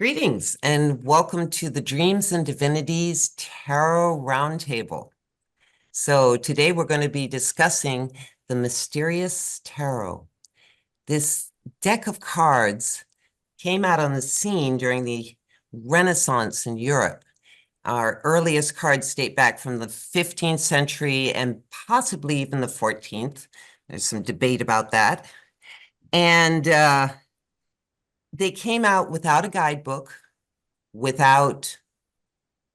Greetings and welcome to the Dreams and Divinities Tarot Roundtable. So today we're going to be discussing the Mysterious Tarot. This deck of cards came out on the scene during the Renaissance in Europe. Our earliest cards date back from the 15th century and possibly even the 14th. There's some debate about that. And they came out without a guidebook, without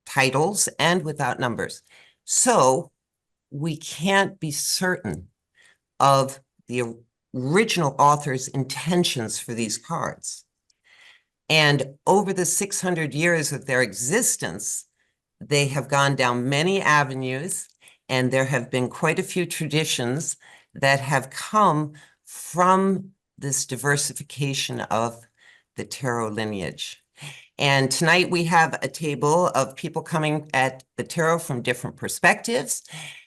titles, and without numbers. So we can't be certain of the original author's intentions for these cards. And over the 600 years of their existence, they have gone down many avenues, and there have been quite a few traditions that have come from this diversification of the tarot lineage. And tonight we have a table of people coming at the tarot from different perspectives.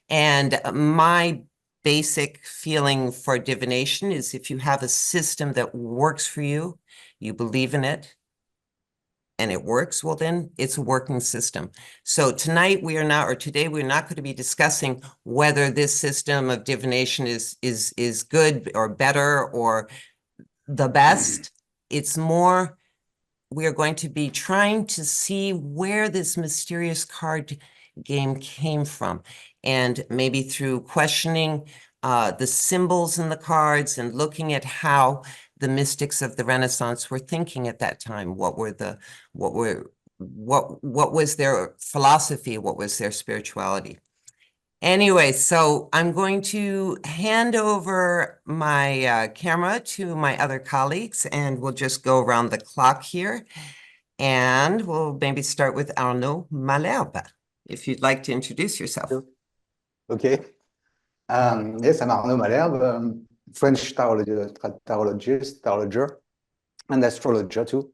And my basic feeling for divination is if you have a system that works for you, you believe in it, and it works, well, then it's a working system. So tonight we are not, or today we're not going to be discussing whether this system of divination is good or better or the best. It's more, we are going to be trying to see where this mysterious card game came from. And maybe through questioning the symbols in the cards and looking at how the mystics of the Renaissance were thinking at that time. What was their philosophy? What was their spirituality? Anyway, so I'm going to hand over my camera to my other colleagues, and we'll just go around the clock here. And we'll maybe start with Arnaud Malherbe, if you'd like to introduce yourself. Okay. Yes, I'm Arnaud Malherbe, French tarotologist, tarotologer, and astrologer too.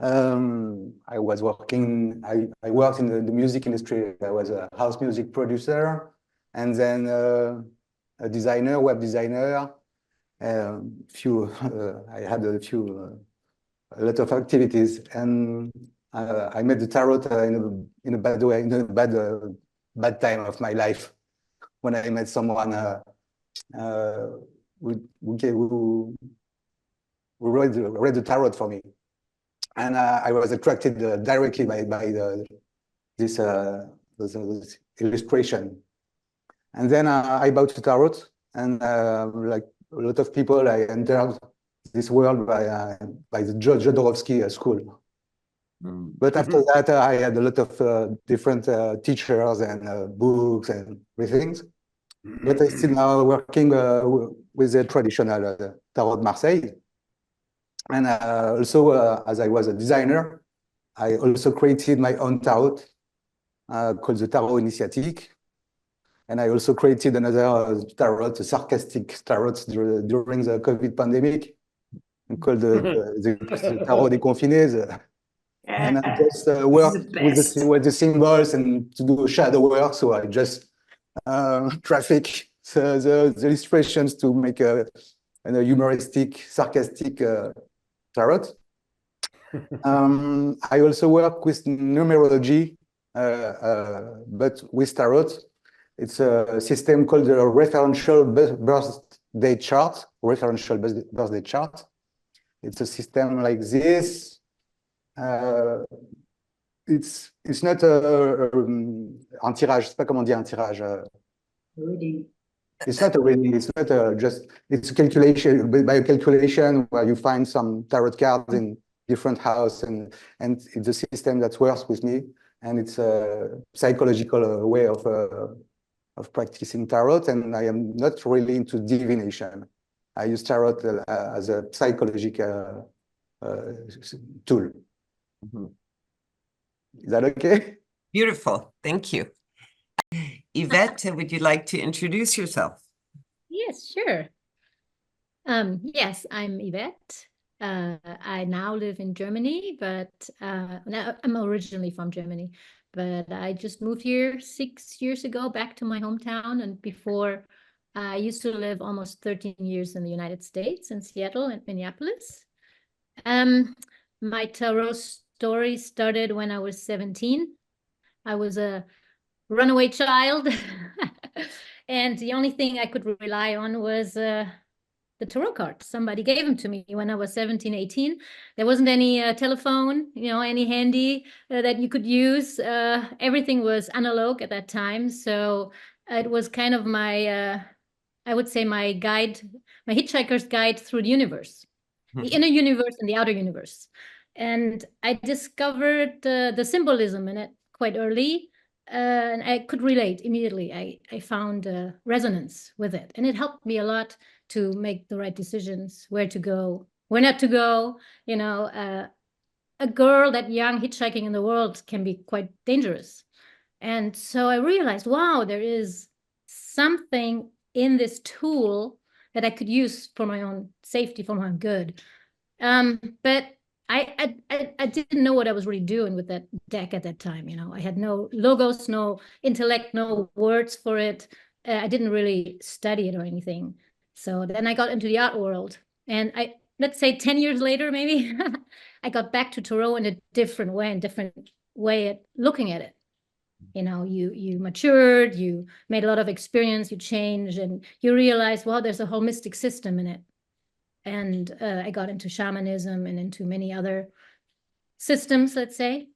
I worked in the music industry. I was a house music producer, and then a designer, web designer. I had a lot of activities, and I met the tarot in a bad way, in a bad time of my life, when I met someone who read the tarot for me. And I was attracted directly by this illustration. And then I bought the tarot, and like a lot of people, I entered this world by the Jodorowsky school. But after that, I had a lot of different teachers and books and everything. But I'm still now working with the traditional Tarot Marseille. And also, as I was a designer, I also created my own tarot called the Tarot Initiatique. And I also created another tarot, a sarcastic tarot during the COVID pandemic, called the Tarot Déconfiné. And I just worked with the symbols and to do shadow work. So I just traffic the illustrations to make a humoristic, sarcastic tarot. I also work with numerology, but with tarot. It's a system called the referential birthday chart. It's a system like this. It's not un tirage. Je sais pas comment dire un tirage. Reading. It's not a reading. It's not it's a calculation, by a calculation where you find some tarot cards in different houses, and it's a system that works with me, and it's a psychological way of practicing tarot. And I am not really into divination. I use tarot as a psychological tool. Is that okay? Beautiful. Thank you. Yvette, would you like to introduce yourself? Yes, sure. Yes, I'm Yvette. I now live in Germany, but now I'm originally from Germany, but I just moved here 6 years ago back to my hometown. And before, I used to live almost 13 years in the United States, in Seattle and Minneapolis. My tarot story started when I was 17. I was a runaway child, and the only thing I could rely on was the tarot cards. Somebody gave them to me when I was 17, 18. There wasn't any telephone, any handy that you could use. Everything was analog at that time. So it was kind of my, I would say my guide, my hitchhiker's guide through the universe, the inner universe and the outer universe. And I discovered the symbolism in it quite early. And I could relate immediately. I found resonance with it. And it helped me a lot to make the right decisions, where to go, where not to go. A girl that young hitchhiking in the world can be quite dangerous. And so I realized, wow, there is something in this tool that I could use for my own safety, for my own good. But I didn't know what I was really doing with that deck at that time. I had no logos, no intellect, no words for it. I didn't really study it or anything. So then I got into the art world, and let's say 10 years later, maybe, I got back to tarot in a different way at looking at it. You matured, you made a lot of experience, you changed, and you realize, well, there's a whole mystic system in it. And I got into shamanism and into many other systems, let's say.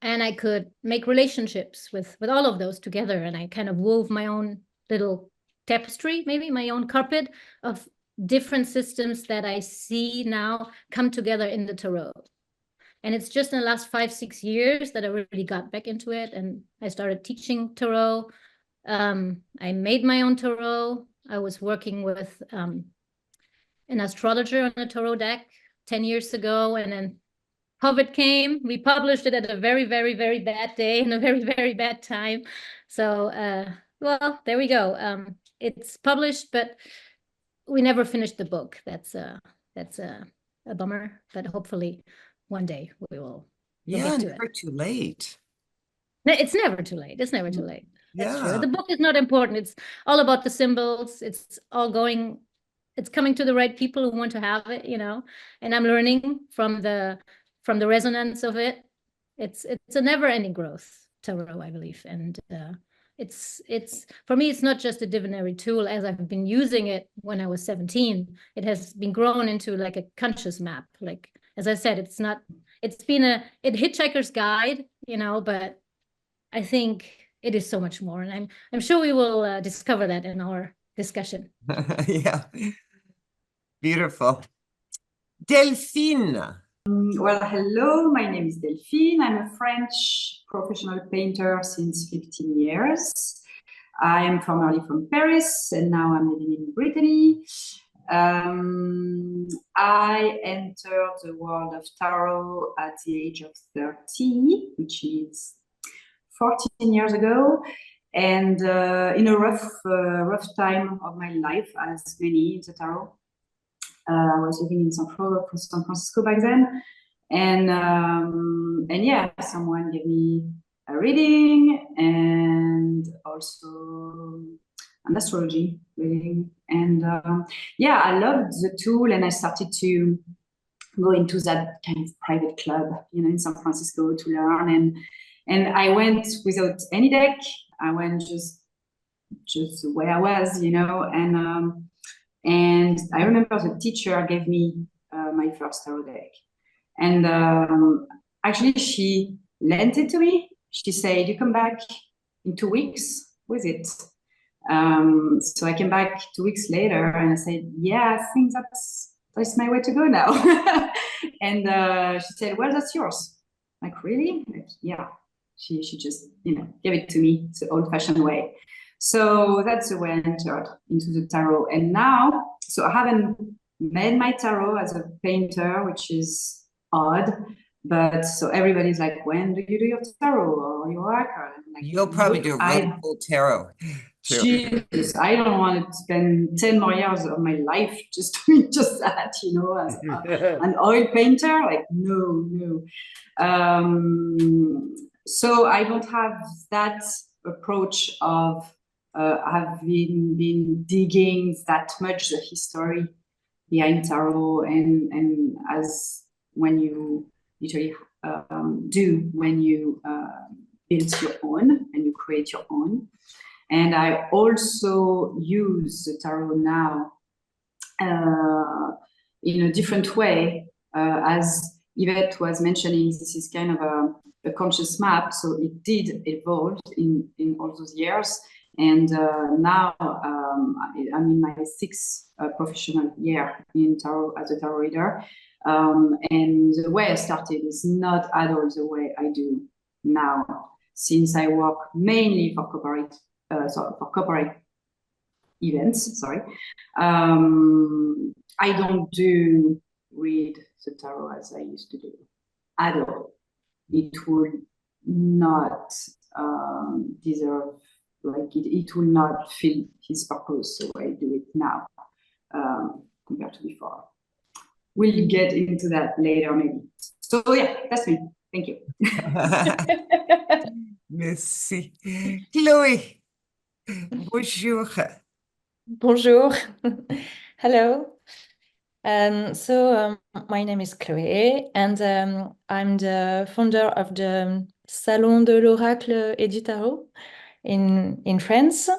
And I could make relationships with all of those together. And I kind of wove my own little tapestry, maybe my own carpet of different systems that I see now come together in the tarot. And it's just in the last 5-6 years that I really got back into it. And I started teaching tarot. I made my own tarot. I was working with an astrologer on a tarot deck 10 years ago, and then COVID came. We published it at a very, very, very bad day and a very, very bad time. So, well, there we go. It's published, but we never finished the book. That's a bummer, but hopefully one day we'll get to never it. too late. It's never too late. It's never too late. That's true. Yeah. The book is not important. It's all about the symbols. It's coming to the right people who want to have it, and I'm learning from the resonance of it. It's a never-ending growth, tarot, I believe. And it's for me, it's not just a divinatory tool as I've been using it when I was 17. It has been grown into like a conscious map. Like, as I said, it's been a hitchhiker's guide, but I think it is so much more. And I'm sure we will discover that in our discussion. Yeah. Beautiful. Delphine. Well, hello, my name is Delphine. I'm a French professional painter since 15 years. I am formerly from Paris, and now I'm living in Brittany. I entered the world of tarot at the age of 30, which is 14 years ago. And in a rough time of my life, as many in the tarot. I was living in San Francisco back then, and yeah, someone gave me a reading and also an astrology reading, and yeah, I loved the tool, and I started to go into that kind of private club, in San Francisco to learn, and I went without any deck. I went just the way I was, and I remember the teacher gave me my first tarot deck. And actually, she lent it to me. She said, you come back in 2 weeks with it. So I came back 2 weeks later and I said, yeah, I think that's my way to go now. And she said, well, that's yours. Like, really? Like, yeah. She just, gave it to me the old-fashioned way. So that's the way I entered into the tarot. And now, so I haven't made my tarot as a painter, which is odd. But so everybody's like, when do you do your tarot or your oracle? Like, You'll probably do a full tarot. Jesus, I don't want to spend 10 more years of my life just doing just that, as an oil painter. Like, no. So I don't have that approach of I've been digging that much the history behind tarot, and as when you literally do when you build your own and you create your own. And I also use the tarot now in a different way. As Yvette was mentioning, this is kind of a conscious map, so it did evolve in all those years. And now I'm in my sixth professional year in tarot as a tarot reader. And the way I started is not at all the way I do now, since I work mainly for corporate events. Sorry, I don't do read the tarot as I used to do at all. It would not deserve, like it will not fill his purpose the way I do it now compared to before. We'll get into that later, maybe. So yeah, that's me. Thank you. Merci. Chloe, bonjour. Bonjour. Hello. My name is Chloé, and I'm the founder of the Salon de l'Oracle et du Tarot in France,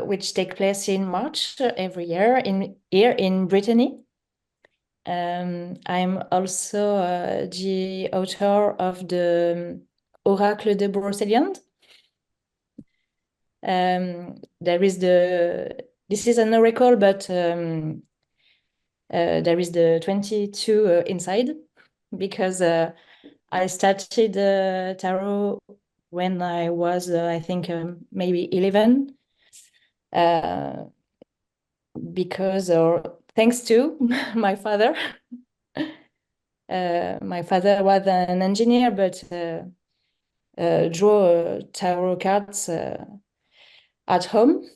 which take place in March every year here in Brittany. I'm also the author of the Oracle de Brocéliande. This is an oracle, but there is the 22 inside, because I started tarot when I was, I think, maybe 11, because, or thanks to my father. My father was an engineer, but drew tarot cards at home.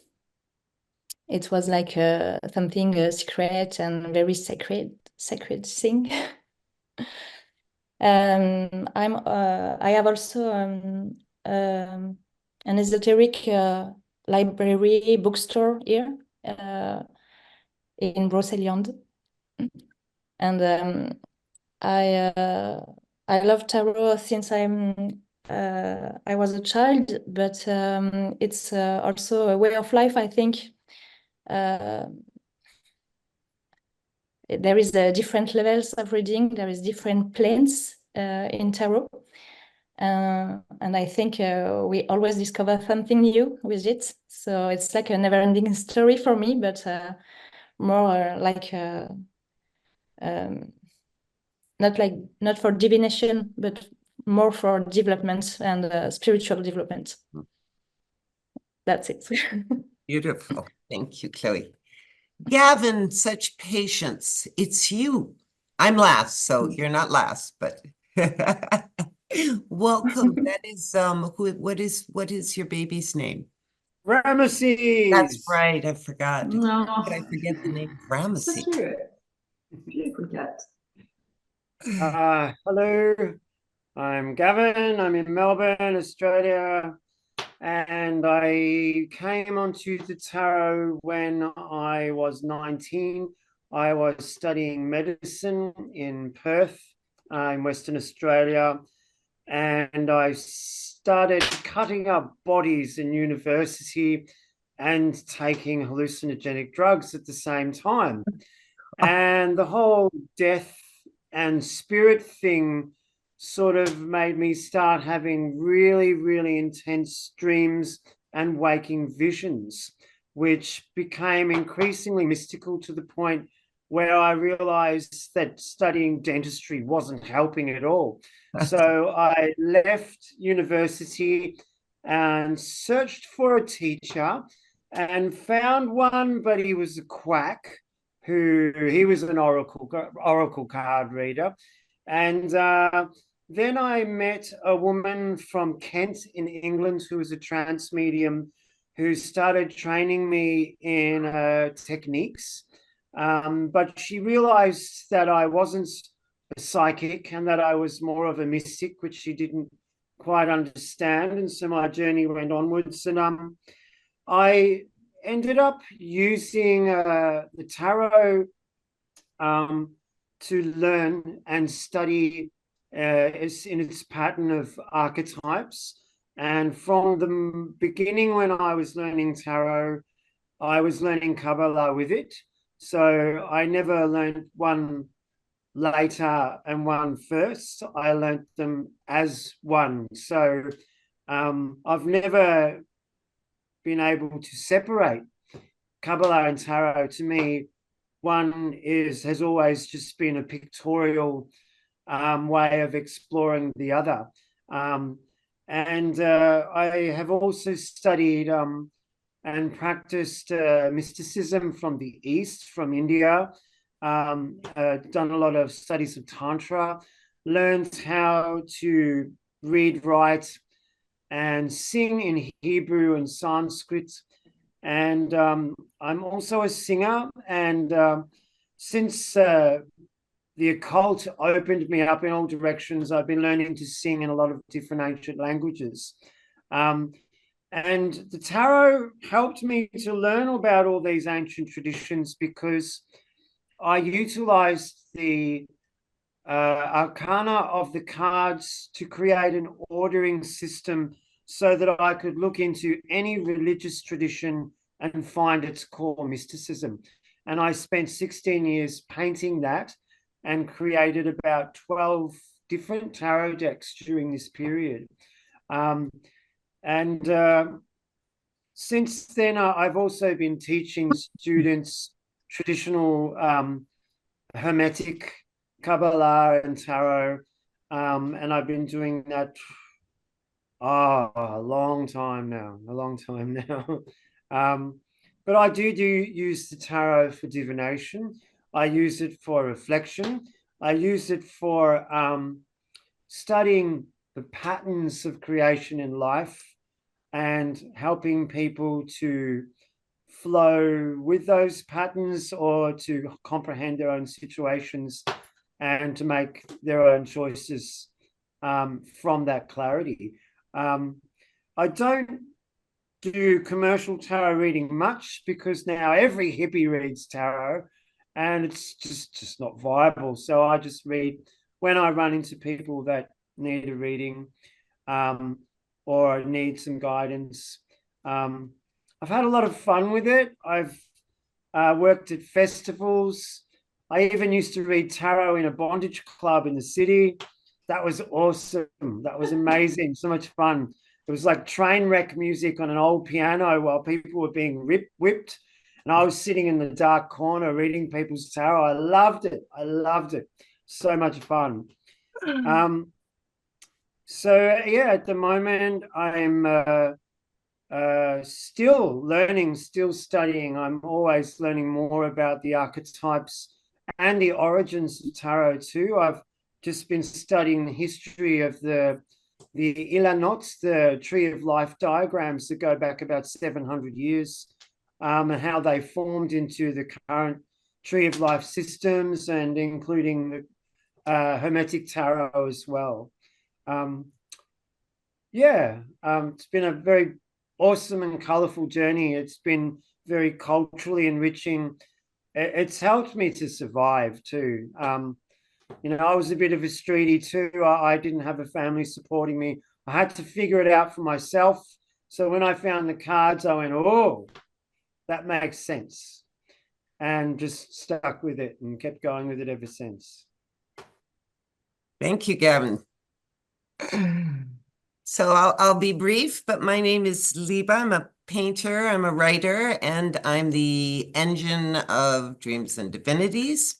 It was like something secret and very sacred thing. I have also an esoteric library bookstore here in Brocéliande, and I love tarot since I was a child, but it's also a way of life, I think. There is different levels of reading. There is different planes in tarot, and I think we always discover something new with it. So it's like a never-ending story for me, but more like not for divination, but more for development and spiritual development. That's it. Beautiful. Thank you, Chloe. Gavin, such patience. It's you. I'm last, so you're not last, but welcome. That is what is your baby's name? Ramesses. That's right. I forgot. No. How could I forget the name Ramesses? Such a beautiful cat. Hello, I'm Gavin. I'm in Melbourne, Australia, and I came onto the tarot when I was 19. I was studying medicine in Perth, in Western Australia, and I started cutting up bodies in university and taking hallucinogenic drugs at the same time. And the whole death and spirit thing sort of made me start having really, really intense dreams and waking visions, which became increasingly mystical to the point where I realized that studying dentistry wasn't helping at all. So I left university and searched for a teacher and found one, but he was a quack. He was an oracle card reader. And then I met a woman from Kent in England who was a trance medium, who started training me in techniques. But she realized that I wasn't a psychic and that I was more of a mystic, which she didn't quite understand. And so my journey went onwards. And I ended up using the tarot to learn and study in its pattern of archetypes. And from the beginning, when I was learning tarot, I was learning Kabbalah with it. So I never learned one later and one first. I learned them as one. So I've never been able to separate Kabbalah and tarot. To me, one has always just been a pictorial way of exploring the other. I have also studied and practiced mysticism from the East, from India, done a lot of studies of Tantra, learned how to read, write, and sing in Hebrew and Sanskrit. And I'm also a singer. And since the occult opened me up in all directions, I've been learning to sing in a lot of different ancient languages. And the tarot helped me to learn about all these ancient traditions because I utilized the arcana of the cards to create an ordering system so that I could look into any religious tradition and find its core mysticism. And I spent 16 years painting that and created about 12 different tarot decks during this period. Since then, I've also been teaching students traditional Hermetic Kabbalah and tarot, and I've been doing that a long time now. But I do use the tarot for divination. I use it for reflection. I use it for studying the patterns of creation in life and helping people to flow with those patterns or to comprehend their own situations and to make their own choices from that clarity. I don't do commercial tarot reading much because now every hippie reads tarot and it's just not viable. So I just read when I run into people that need a reading or need some guidance. I've had a lot of fun with it. I've worked at festivals. I even used to read tarot in a bondage club in the city. That was awesome. That was amazing. So much fun. It was like train wreck music on an old piano while people were being whipped. And I was sitting in the dark corner reading people's tarot. I loved it. So much fun. So yeah, at the moment, I'm still learning, still studying. I'm always learning more about the archetypes and the origins of tarot too. I've just been studying the history of the Ilanots, the Tree of Life diagrams that go back about 700 years, and how they formed into the current Tree of Life systems, and including the Hermetic Tarot as well. It's been a very awesome and colorful journey. It's been very culturally enriching. It's helped me to survive too. I was a bit of a streetie too. I didn't have a family supporting me. I had to figure it out for myself. So when I found the cards, I went, oh, that makes sense. And just stuck with it and kept going with it ever since. Thank you, Gavin. So I'll be brief, but my name is Liba. I'm a painter, I'm a writer, and I'm the engine of Dreams and Divinities.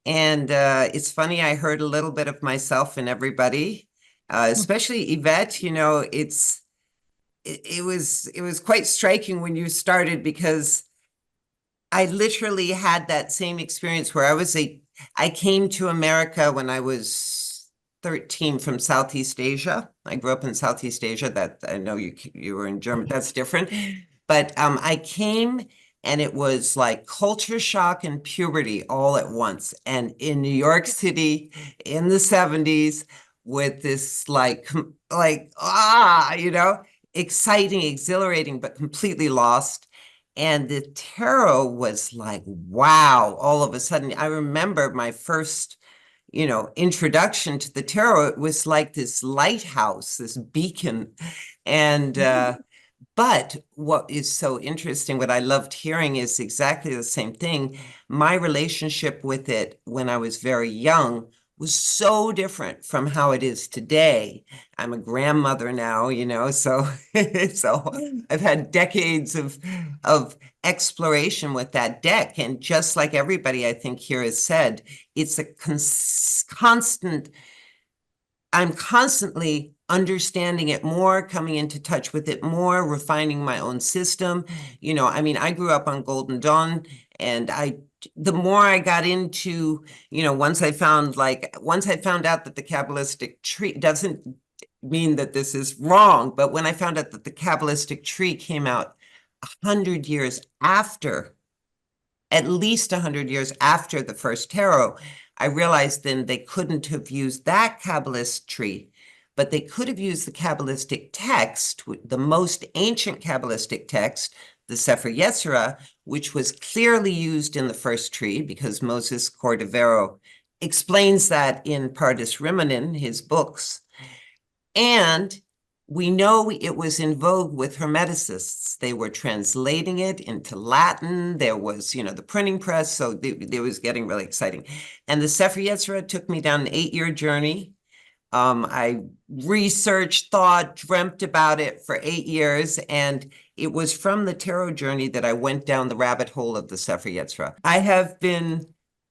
And it's funny, I heard a little bit of myself in everybody, especially Yvette. It was quite striking when you started, because I literally had that same experience where I came to America when I was 13 from Southeast Asia. I grew up in Southeast Asia. That I know you were in Germany. That's different. But I came, and it was like culture shock and puberty all at once. And in New York City in the 70s, with this exciting, exhilarating, but completely lost. And the tarot was like, wow, all of a sudden. I remember my first, introduction to the tarot. It was like this lighthouse, this beacon. And but what is so interesting, what I loved hearing is exactly the same thing. My relationship with it when I was very young was so different from how it is today. I'm a grandmother now, so I've had decades of exploration with that deck. And just like everybody I think here has said, it's a constant. I'm constantly understanding it more, coming into touch with it more, refining my own system. I grew up on Golden Dawn, and the more I got into, once I found out that the Kabbalistic tree doesn't mean that this is wrong, but when I found out that the Kabbalistic tree came out 100 years after, at least 100 years after the first tarot, I realized then they couldn't have used that Kabbalist tree, but they could have used the Kabbalistic text, the most ancient Kabbalistic text, the Sefer Yetzirah, which was clearly used in the first tree because Moses Cordovero explains that in Pardis Rimonin, his books. And we know it was in vogue with Hermeticists. They were translating it into Latin. There was, the printing press, so it was getting really exciting. And the Sefer Yetzirah took me down an 8-year journey. I researched, thought, dreamt about it for 8 years, and it was from the tarot journey that I went down the rabbit hole of the Sefer Yetzirah. I have been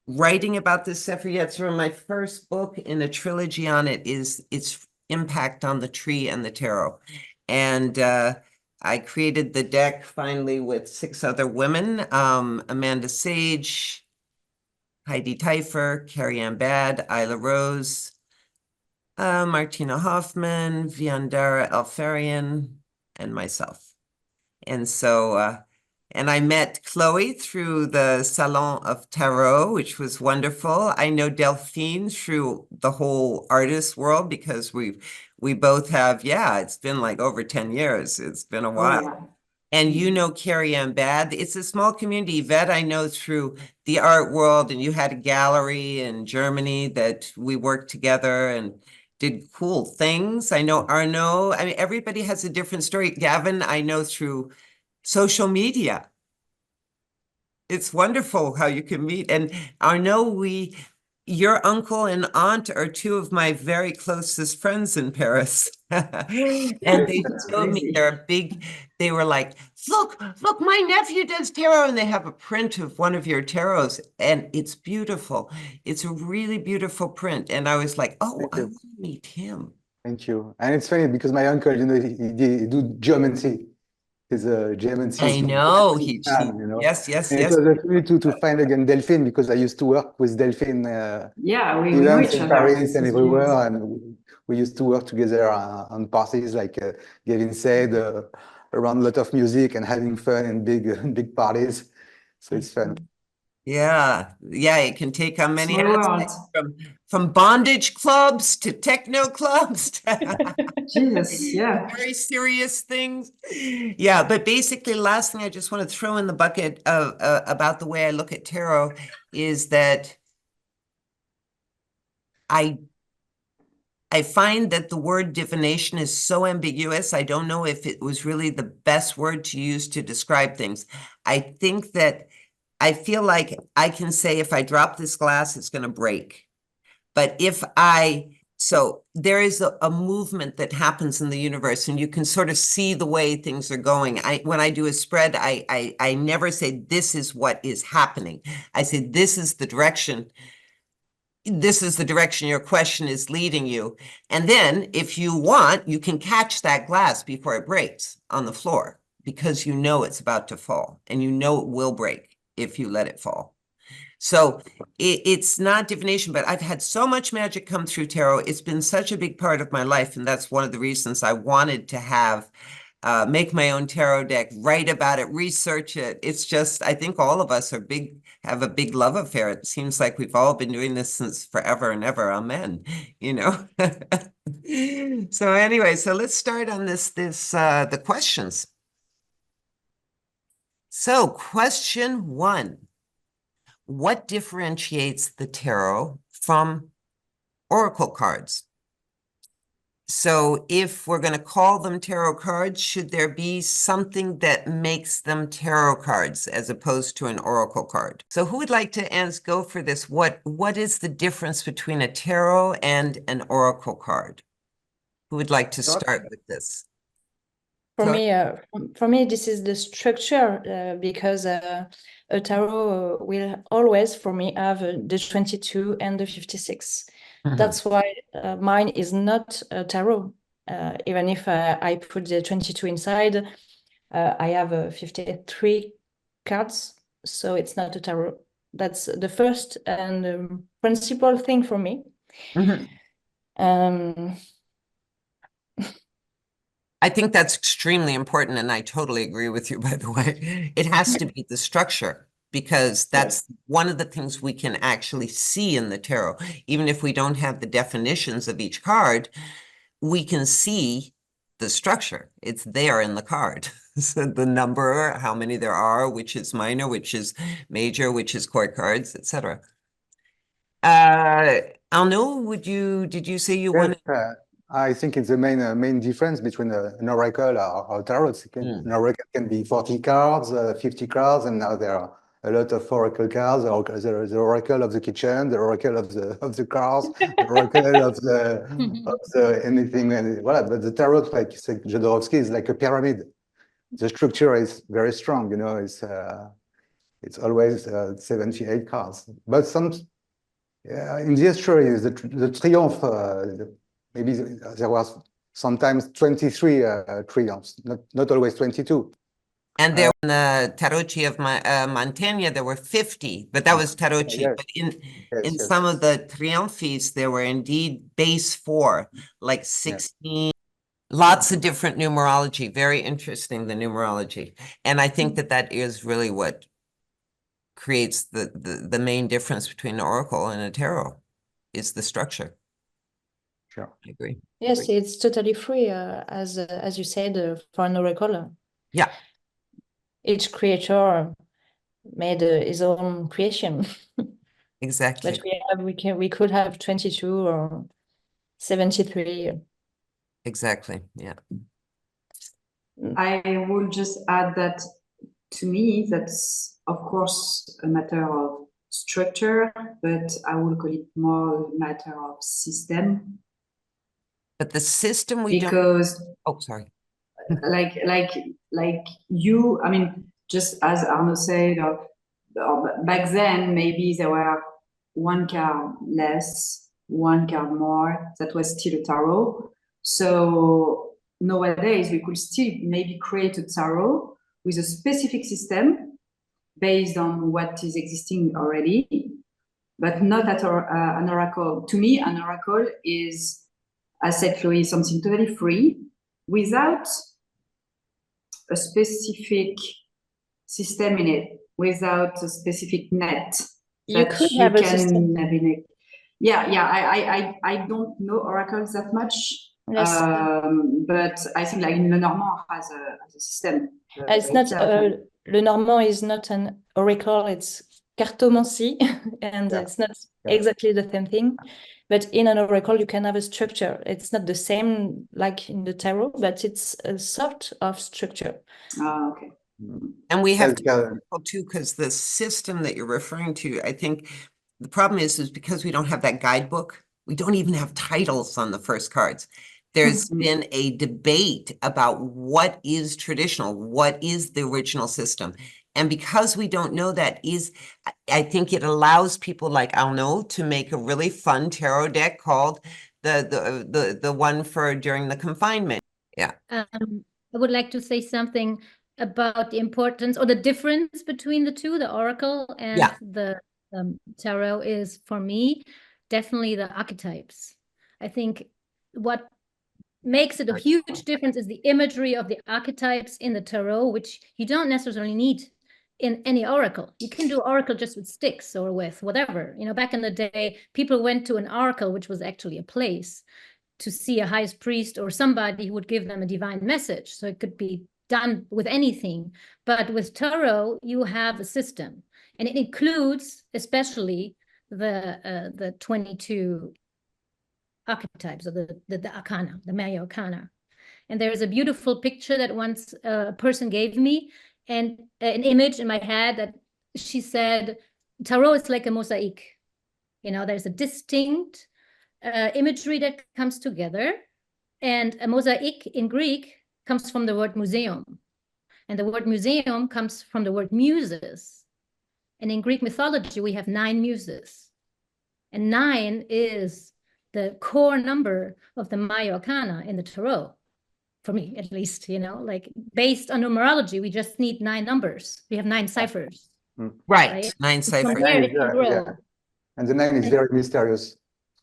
writing about the Sefer Yetzirah. My first book in a trilogy on it is its impact on the tree and the tarot. And I created the deck finally with 6 other women, Amanda Sage, Heidi Teifer, Carrie Ann Bad, Isla Rose, Martina Hoffman, Viandara Alfarian, and myself. And so, and I met Chloe through the Salon of Tarot, which was wonderful. I know Delphine through the whole artist world because we both have, it's been like over 10 years. It's been a while. Yeah. And Carrie Ann Bad. It's a small community. Yvette, I know through the art world, and you had a gallery in Germany that we worked together and did cool things. I know Arnaud. I mean, everybody has a different story. Gavin, I know through social media. It's wonderful how you can meet. And Arnaud, your uncle and aunt are 2 of my very closest friends in Paris. And they told me they were like, look, my nephew does tarot, and they have a print of one of your tarots, and it's beautiful. It's a really beautiful print. And I was like, oh, I want to meet him. Thank you. And it's funny because my uncle, he do geomancy. He's a geomancy. I know. Yes. And it was funny to find again Delphine because I used to work with Delphine. Yeah, we know events each in other. Paris and everywhere, and we used to work together on parties, like Gavin said, around a lot of music and having fun and big parties. So it's fun. Yeah, it can take on many Small aspects, world. from bondage clubs to techno clubs to Jesus, yeah. very serious things. Yeah, but basically, last thing I just want to throw in the bucket of about the way I look at tarot is that I find that the word divination is so ambiguous. I don't know if it was really the best word to use to describe things. I think that I feel like I can say if I drop this glass, it's going to break. But so there is a movement that happens in the universe, and you can sort of see the way things are going. When I do a spread, I never say this is what is happening. I say this is the direction. This is the direction your question is leading you. And then if you want, you can catch that glass before it breaks on the floor because you know it's about to fall and you know it will break if you let it fall. So it's not divination, but I've had so much magic come through tarot. It's been such a big part of my life. And that's one of the reasons I wanted to make my own tarot deck, write about it, research it. It's just, I think all of us have a big love affair. It seems like we've all been doing this since forever and ever. Amen. So anyway, so let's start on the questions. So question 1, what differentiates the tarot from oracle cards? So if we're going to call them tarot cards, should there be something that makes them tarot cards as opposed to an oracle card? So who would like to go for this? What is the difference between a tarot and an oracle card? Who would like to start with this? For me, this is the structure because a tarot will always, for me, have the 22 and the 56. That's why mine is not a tarot. Even if I put the 22 inside, I have 53 cards, so it's not a tarot. That's the first and principal thing for me. I think that's extremely important, and I totally agree with you, by the way. It has to be the structure, because that's one of the things we can actually see in the tarot. Even if we don't have the definitions of each card, we can see the structure. It's there in the card. So the number, how many there are, which is minor, which is major, which is court cards, etc. Arnaud, did you say you wanted? I think it's the main difference between an oracle or tarot. An oracle can be 40 cards, 50 cards, and now there are a lot of oracle cards. The oracle of the kitchen, the oracle of the cars, the oracle of the anything. Voilà. But the tarot, like Jodorowsky, is like a pyramid. The structure is very strong. You know, it's always 78 cards. But in the history, the triomphe. Maybe there was sometimes 23 triumphs, not always 22. And there in the Tarocchi of Montaigne, there were 50, but that was Tarocchi. Yes. But in some of the Triumphis, there were indeed base 4, like 16. Lots of different numerology. Very interesting, the numerology. And I think that is really what creates the main difference between an oracle and a tarot, is the structure. Sure. I agree. Yes, it's totally free, as you said, for an oracle. Yeah. Each creator made his own creation. Exactly. But we could have 22 or 73. Exactly. Yeah. I will just add that, to me, that's of course a matter of structure, but I will call it more a matter of system. But the system because oh, sorry. like you, I mean, just as Arnaud said, back then maybe there were one card less, one card more. That was still a tarot. So nowadays we could still maybe create a tarot with a specific system based on what is existing already, but not at an oracle. To me, an oracle is, as said Chloe, something totally free, without a specific system in it, without a specific net You that could you have a can system. navigate. I don't know oracles that much. Yes. But I think like Lenormand has a system. It's not Lenormand is not an oracle, it's cartomancy, and it's not exactly the same thing. But in an oracle, you can have a structure. It's not the same like in the tarot, but it's a sort of structure. Oh, okay. And we have to be careful too, because the system that you're referring to, I think the problem is because we don't have that guidebook. We don't even have titles on the first cards. There's been a debate about what is traditional, what is the original system. And because we don't know that, I think it allows people like Arnaud to make a really fun tarot deck called the one for during the confinement. Yeah. I would like to say something about the importance or the difference between the two, the oracle and the tarot, is for me definitely the archetypes. I think what makes it a huge difference is the imagery of the archetypes in the tarot, which you don't necessarily need in any oracle. You can do oracle just with sticks or with whatever. You know, back in the day, people went to an oracle, which was actually a place, to see a high priest or somebody who would give them a divine message. So it could be done with anything. But with tarot, you have a system, and it includes especially the 22 archetypes of the arcana, the Maya arcana. And there is a beautiful picture that once a person gave me, and an image in my head that she said, tarot is like a mosaic. You know, there's a distinct imagery that comes together, and a mosaic in Greek comes from the word museum, and the word museum comes from the word muses. And in Greek mythology, we have 9 muses, and 9 is the core number of the Maya arcana in the tarot. For me, at least, you know, like based on numerology, we just need 9 numbers. We have 9 ciphers. Right, 9 From ciphers. there, it can grow. Yeah. And the name is very mysterious.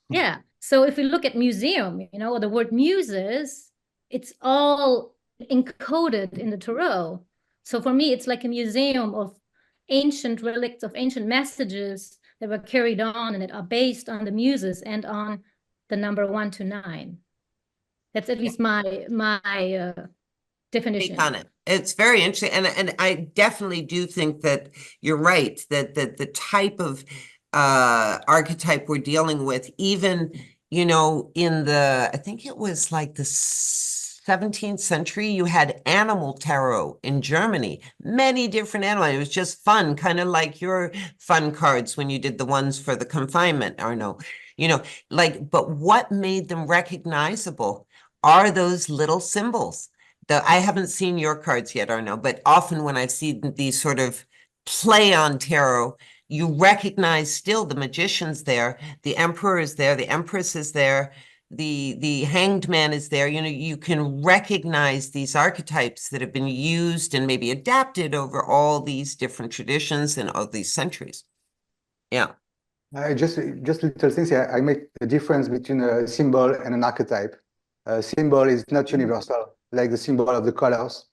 Yeah. So if we look at museum, you know, or the word muses, it's all encoded in the tarot. So for me, it's like a museum of ancient relics, of ancient messages that were carried on and that are based on the muses and on the number 1 to 9. That's at least my definition. Take on it. It's very interesting, and I definitely do think that you're right, that the type of archetype we're dealing with, even, you know, in the, I think it was like the 17th century, you had animal tarot in Germany, many different animals. It was just fun, kind of like your fun cards when you did the ones for the confinement, Arno, you know, like, but what made them recognizable are those little symbols. I haven't seen your cards yet, Arno, but often when I've seen these sort of play on tarot, you recognize still the magician's there, the emperor is there, the empress is there, the hanged man is there. You know, you can recognize these archetypes that have been used and maybe adapted over all these different traditions and all these centuries. Yeah. Just little things here. I make a difference between a symbol and an archetype. A symbol is not universal, like the symbol of the colors.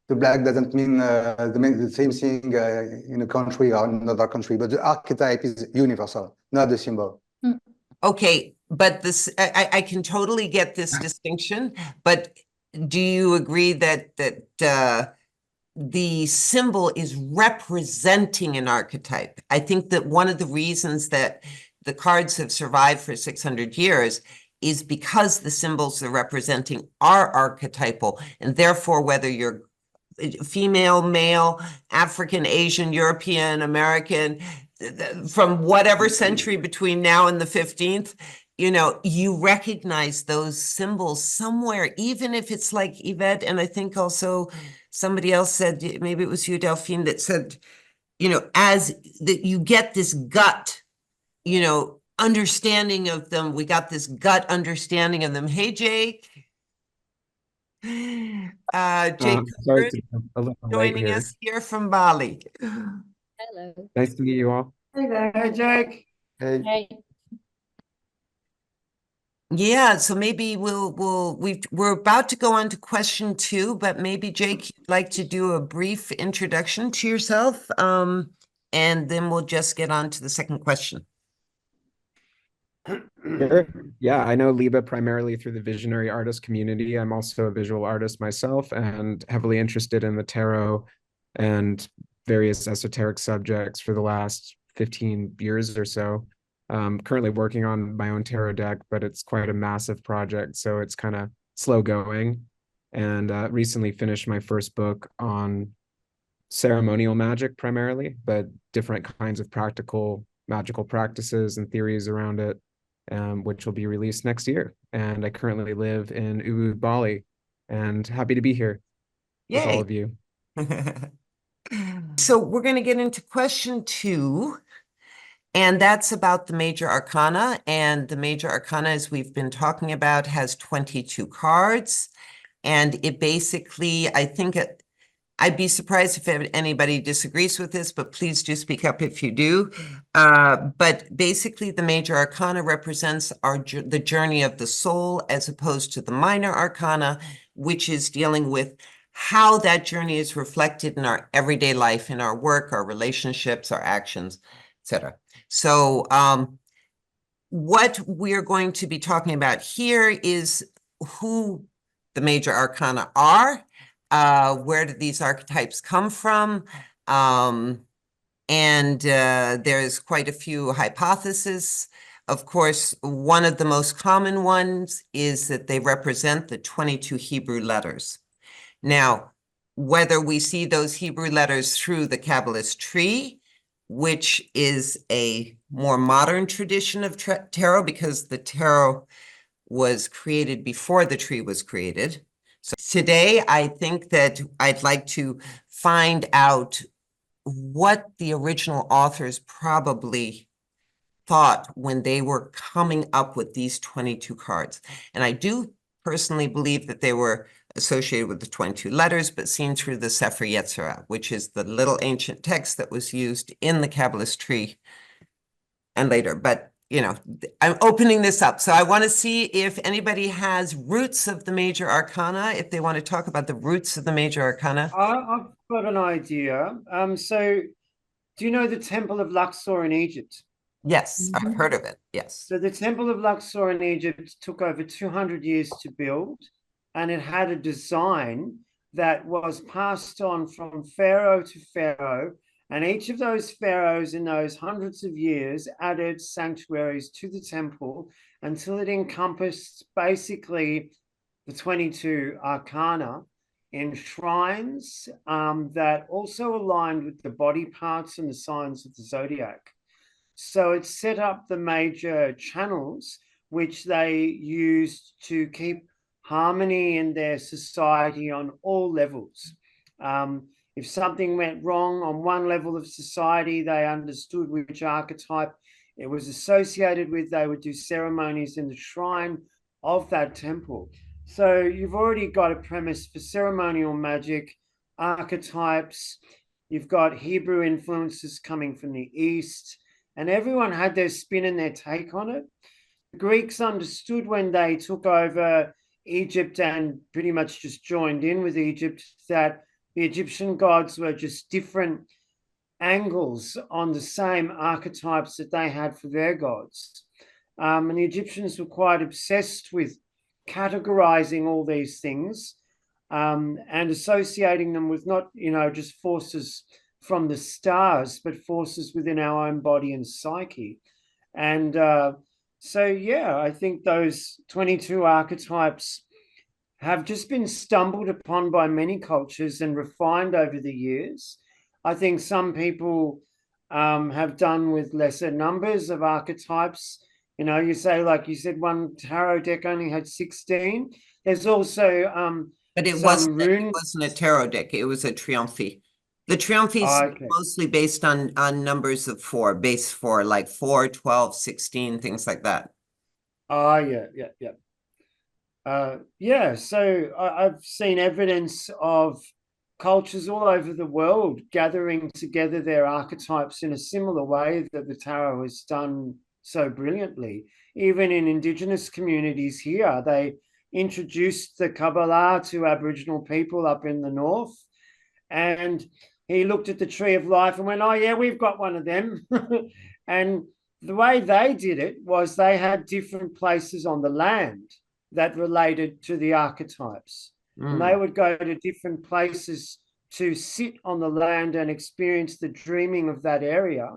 The black doesn't mean the same thing in a country or another country, but the archetype is universal, not the symbol. Okay, but this, I can totally get this distinction, but do you agree that the symbol is representing an archetype? I think that one of the reasons that the cards have survived for 600 years is because the symbols they're representing are archetypal, and therefore whether you're female, male, African, Asian, European, American, from whatever century between now and the 15th, you know, you recognize those symbols somewhere, even if it's like Yvette, and I think also somebody else said, maybe it was you, Delphine, that said, you know, as that you get this gut, you know, understanding of them. We got this gut understanding of them. Hey, Jake. Jake Sorry to be a little late joining here. us here from Bali. Hello. Nice to meet you all. Hey there. Hey, Jake. Hey, Right. Yeah, so maybe we're about to go on to question 2, but maybe Jake, you'd like to do a brief introduction to yourself, and then we'll just get on to the second question. Sure. Yeah, I know Liba primarily through the visionary artist community. I'm also a visual artist myself and heavily interested in the tarot and various esoteric subjects for the last 15 years or so. Currently working on my own tarot deck, but it's quite a massive project, so it's kind of slow going. And recently finished my first book on ceremonial magic primarily, but different kinds of practical magical practices and theories around it, which will be released next year. And I currently live in Ubud, Bali, and happy to be here with all Yay. of you. So we're going to get into question 2, and that's about the major arcana. And the major arcana, as we've been talking about, has 22 cards. And it basically, I think I'd be surprised if anybody disagrees with this, but please do speak up if you do. But basically, the major arcana represents the journey of the soul, as opposed to the minor arcana, which is dealing with how that journey is reflected in our everyday life, in our work, our relationships, our actions, etc. So what we're going to be talking about here is who the major arcana are, where did these archetypes come from? And there's quite a few hypotheses. Of course, one of the most common ones is that they represent the 22 Hebrew letters. Now, whether we see those Hebrew letters through the Kabbalist tree, which is a more modern tradition of tarot, because the tarot was created before the tree was created. So today, I think that I'd like to find out what the original authors probably thought when they were coming up with these 22 cards. And I do personally believe that they were associated with the 22 letters, but seen through the Sefer Yetzirah, which is the little ancient text that was used in the Kabbalist tree and later. But, you know, I'm opening this up. So I want to see if anybody has roots of the major arcana, if they want to talk about the roots of the major arcana. I've got an idea. So do you know the Temple of Luxor in Egypt? Yes, I've heard of it. Yes. So the Temple of Luxor in Egypt took over 200 years to build, and it had a design that was passed on from pharaoh to pharaoh, and each of those pharaohs in those hundreds of years added sanctuaries to the temple until it encompassed basically the 22 arcana in shrines that also aligned with the body parts and the signs of the zodiac. So it set up the major channels which they used to keep harmony in their society on all levels. If something went wrong on one level of society, they understood which archetype it was associated with. They would do ceremonies in the shrine of that temple. So you've already got a premise for ceremonial magic, archetypes. You've got Hebrew influences coming from the East, and everyone had their spin and their take on it. The Greeks understood when they took over Egypt and pretty much just joined in with Egypt that the Egyptian gods were just different angles on the same archetypes that they had for their gods. And the Egyptians were quite obsessed with categorizing all these things and associating them with not, you know, just forces from the stars, but forces within our own body and psyche. And so, yeah, I think those 22 archetypes have just been stumbled upon by many cultures and refined over the years. I think some people have done with lesser numbers of archetypes. You know, you say, like you said, one tarot deck only had 16. There's also but it wasn't a tarot deck. It was a Triumphi. The Triumphi is mostly based on numbers of 4, base 4, like 4, 12, 16, things like that. Yeah. So I've seen evidence of cultures all over the world gathering together their archetypes in a similar way that the tarot has done so brilliantly. Even in indigenous communities here, they introduced the Kabbalah to Aboriginal people up in the north, and he looked at the tree of life and went, oh, yeah, we've got one of them. And the way they did it was they had different places on the land that related to the archetypes. And they would go to different places to sit on the land and experience the dreaming of that area.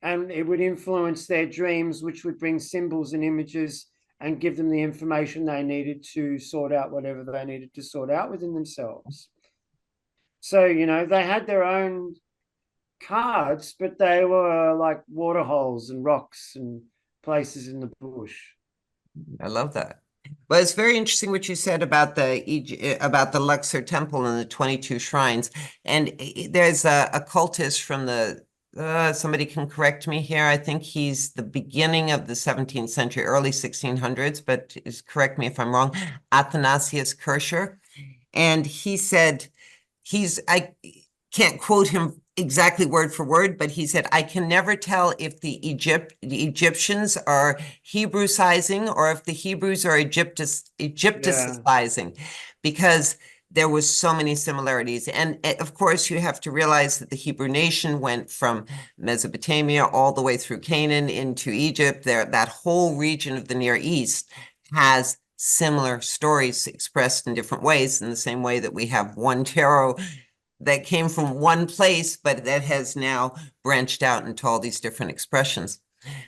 And it would influence their dreams, which would bring symbols and images and give them the information they needed to sort out whatever they needed to sort out within themselves. So, you know, they had their own cards, but they were like water holes and rocks and places in the bush. I love that. Well, it's very interesting what you said about the Luxor Temple and the 22 shrines. And there's a cultist from the somebody can correct me here. I think he's the beginning of the 17th century, early 1600s, but correct me if I'm wrong, Athanasius Kircher. And he said, I can't quote him exactly word for word, but he said, I can never tell if the Egyptians are Hebrew-sizing or if the Hebrews are Egypticizing, because there was so many similarities. And of course, you have to realize that the Hebrew nation went from Mesopotamia all the way through Canaan into Egypt. That whole region of the Near East has similar stories expressed in different ways, in the same way that we have one tarot that came from one place, but that has now branched out into all these different expressions.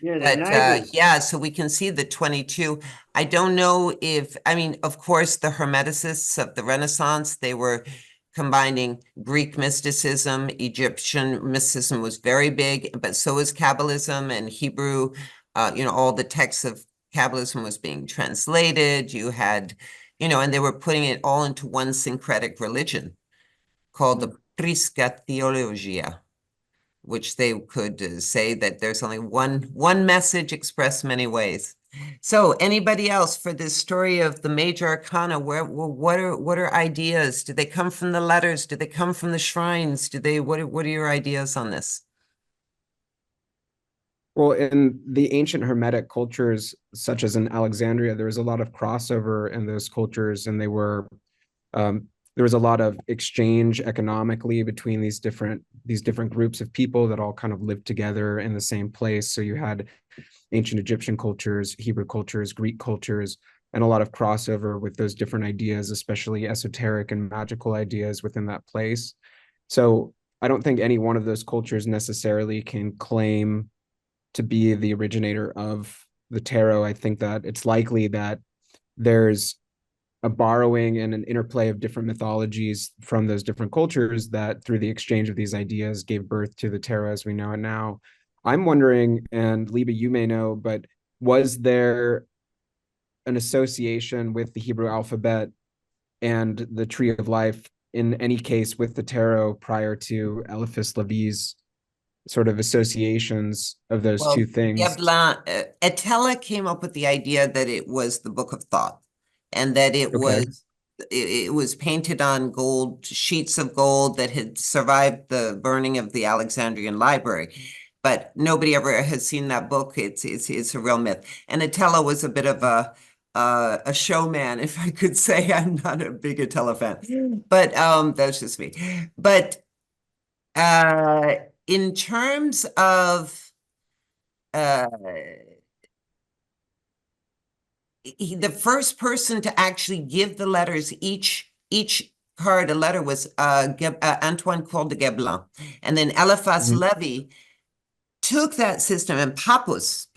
Yeah, they're But neighbors. yeah, so we can see the 22. I don't know if, I mean, of course, the Hermeticists of the Renaissance, they were combining Greek mysticism, Egyptian mysticism was very big, but so is Kabbalism and Hebrew. All the texts of Kabbalism was being translated. You had, and they were putting it all into one syncretic religion called the Prisca Theologia, which they could say that there's only one message expressed many ways. So anybody else for this story of the major arcana, what are ideas? Do they come from the letters? Do they come from the shrines? What are your ideas on this? Well, in the ancient Hermetic cultures, such as in Alexandria, there was a lot of crossover in those cultures, and there was a lot of exchange economically between these different groups of people that all kind of lived together in the same place. So you had ancient Egyptian cultures, Hebrew cultures, Greek cultures, and a lot of crossover with those different ideas, especially esoteric and magical ideas within that place. So I don't think any one of those cultures necessarily can claim to be the originator of the tarot. I think that it's likely that there's a borrowing and an interplay of different mythologies from those different cultures that through the exchange of these ideas gave birth to the tarot as we know it now. I'm wondering, and Liba, you may know, but was there an association with the Hebrew alphabet and the Tree of Life in any case with the tarot prior to Eliphas Levi's sort of associations of those two things? Attila came up with the idea that it was the Book of Thought, and that it was painted on gold, sheets of gold that had survived the burning of the Alexandrian library. But nobody ever has seen that book. It's a real myth. And Attila was a bit of a showman, if I could say. I'm not a big Attila fan, but that's just me. But in terms of the first person to actually give the letters, each card a letter, was Antoine Coeur de Guesblanc. And then Eliphas Levi took that system, and Pappus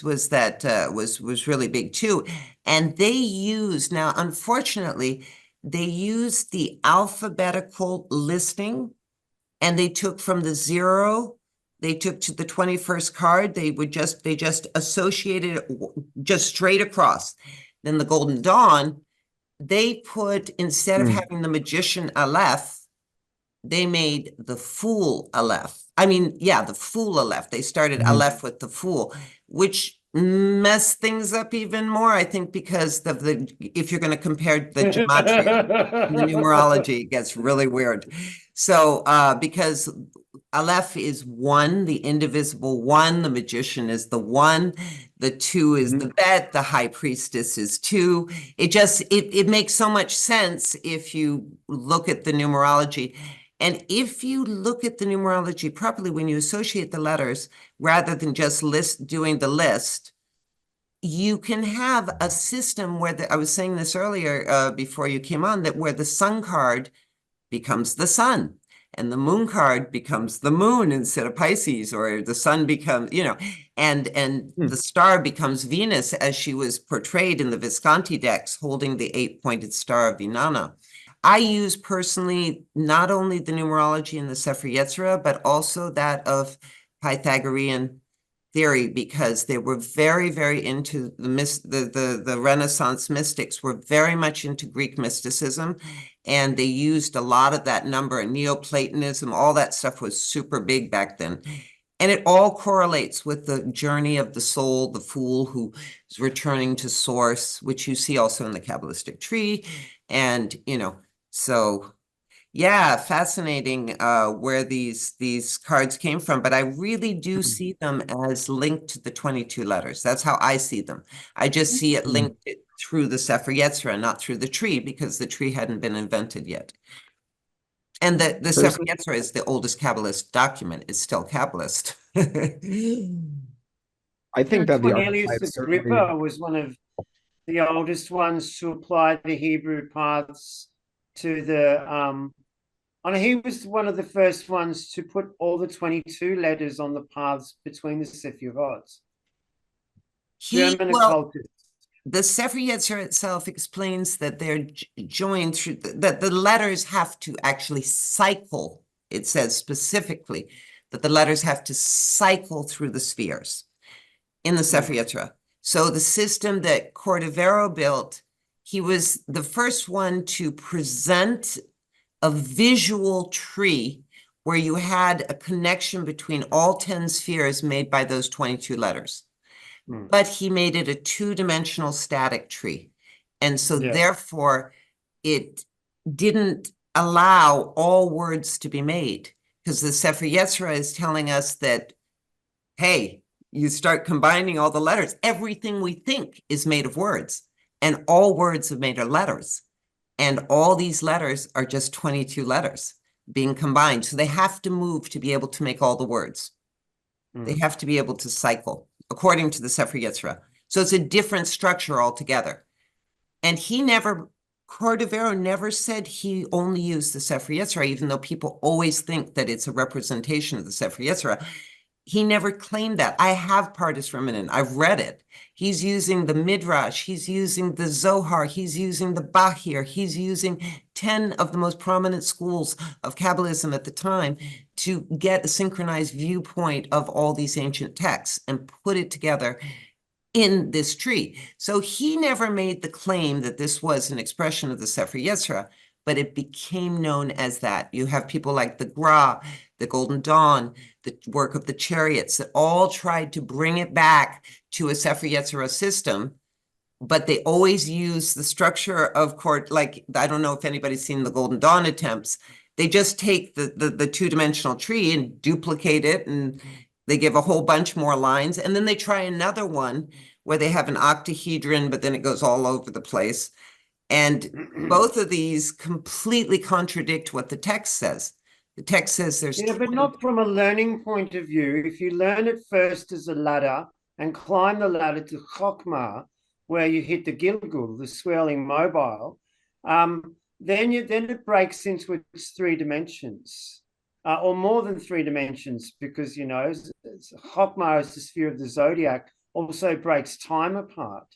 was that was really big too. And they used, now unfortunately, they used the alphabetical listing, and they took from the 0, they took to the 21st card, they just associated it just straight across. Then the Golden Dawn, they put, instead of having the magician Aleph, they made the fool Aleph. I mean, yeah, the fool Aleph. They started Aleph with the fool, which messed things up even more, I think, because of if you're going to compare the gematria and the numerology, it gets really weird. So because Aleph is 1, the indivisible 1, the magician is the 1, the 2 is the bet, the high priestess is 2. It makes so much sense if you look at the numerology. And if you look at the numerology properly, when you associate the letters, rather than just doing the list, you can have a system where I was saying this earlier before you came on, that where the sun card becomes the sun, and the moon card becomes the moon instead of Pisces, or the sun becomes, and the star becomes Venus, as she was portrayed in the Visconti decks, holding the 8-pointed star of Inanna. I use personally not only the numerology in the Sefer Yetzirah, but also that of Pythagorean theory, because they were very, very into the Renaissance mystics were very much into Greek mysticism, and they used a lot of that number, and Neoplatonism, all that stuff was super big back then. And it all correlates with the journey of the soul, the fool who is returning to source, which you see also in the Kabbalistic tree. And, so yeah, fascinating where these cards came from, but I really do see them as linked to the 22 letters. That's how I see them. I just see it linked through the Sefer Yetzirah, not through the tree, because the tree hadn't been invented yet. And the Sefer Yetzirah is the oldest Kabbalist document. It's still Kabbalist. I think that the Cornelius archetype Agrippa was one of the oldest ones to apply the Hebrew paths to the and he was one of the first ones to put all the 22 letters on the paths between the Sephirot. German occultist. The Sefer Yetzirah itself explains that they're joined through, that the letters have to actually cycle. It says specifically that the letters have to cycle through the spheres in the Sefer Yetzirah. So the system that Cordovero built, he was the first one to present a visual tree where you had a connection between all 10 spheres made by those 22 letters. But he made it a two-dimensional static tree. And so therefore, it didn't allow all words to be made, because the Sefer Yetzirah is telling us that, hey, you start combining all the letters. Everything we think is made of words, and all words are made of letters. And all these letters are just 22 letters being combined. So they have to move to be able to make all the words. They have to be able to cycle, according to the Sefer Yetzirah. So it's a different structure altogether. And Cordovero never said he only used the Sefer Yetzirah, even though people always think that it's a representation of the Sefer Yetzirah. He never claimed that. I have Pardes Remnant. I've read it. He's using the Midrash. He's using the Zohar. He's using the Bahir. He's using 10 of the most prominent schools of Kabbalism at the time to get a synchronized viewpoint of all these ancient texts and put it together in this tree. So he never made the claim that this was an expression of the Sefer Yetzirah, but it became known as that. You have people like the Gra, the Golden Dawn, the work of the Chariots that all tried to bring it back to a Sefer Yetzirah system, but they always use the structure of like, I don't know if anybody's seen the Golden Dawn attempts. They just take the two-dimensional tree and duplicate it, and they give a whole bunch more lines, and then they try another one where they have an octahedron, but then it goes all over the place. And both of these completely contradict what the text says. The text says there's... Yeah, but not from a learning point of view. If you learn it first as a ladder and climb the ladder to Chokmah, where you hit the Gilgul, the swirling mobile, then it breaks into its 3 dimensions, or more than 3 dimensions, because, you know, Chokmah is the sphere of the zodiac, also breaks time apart.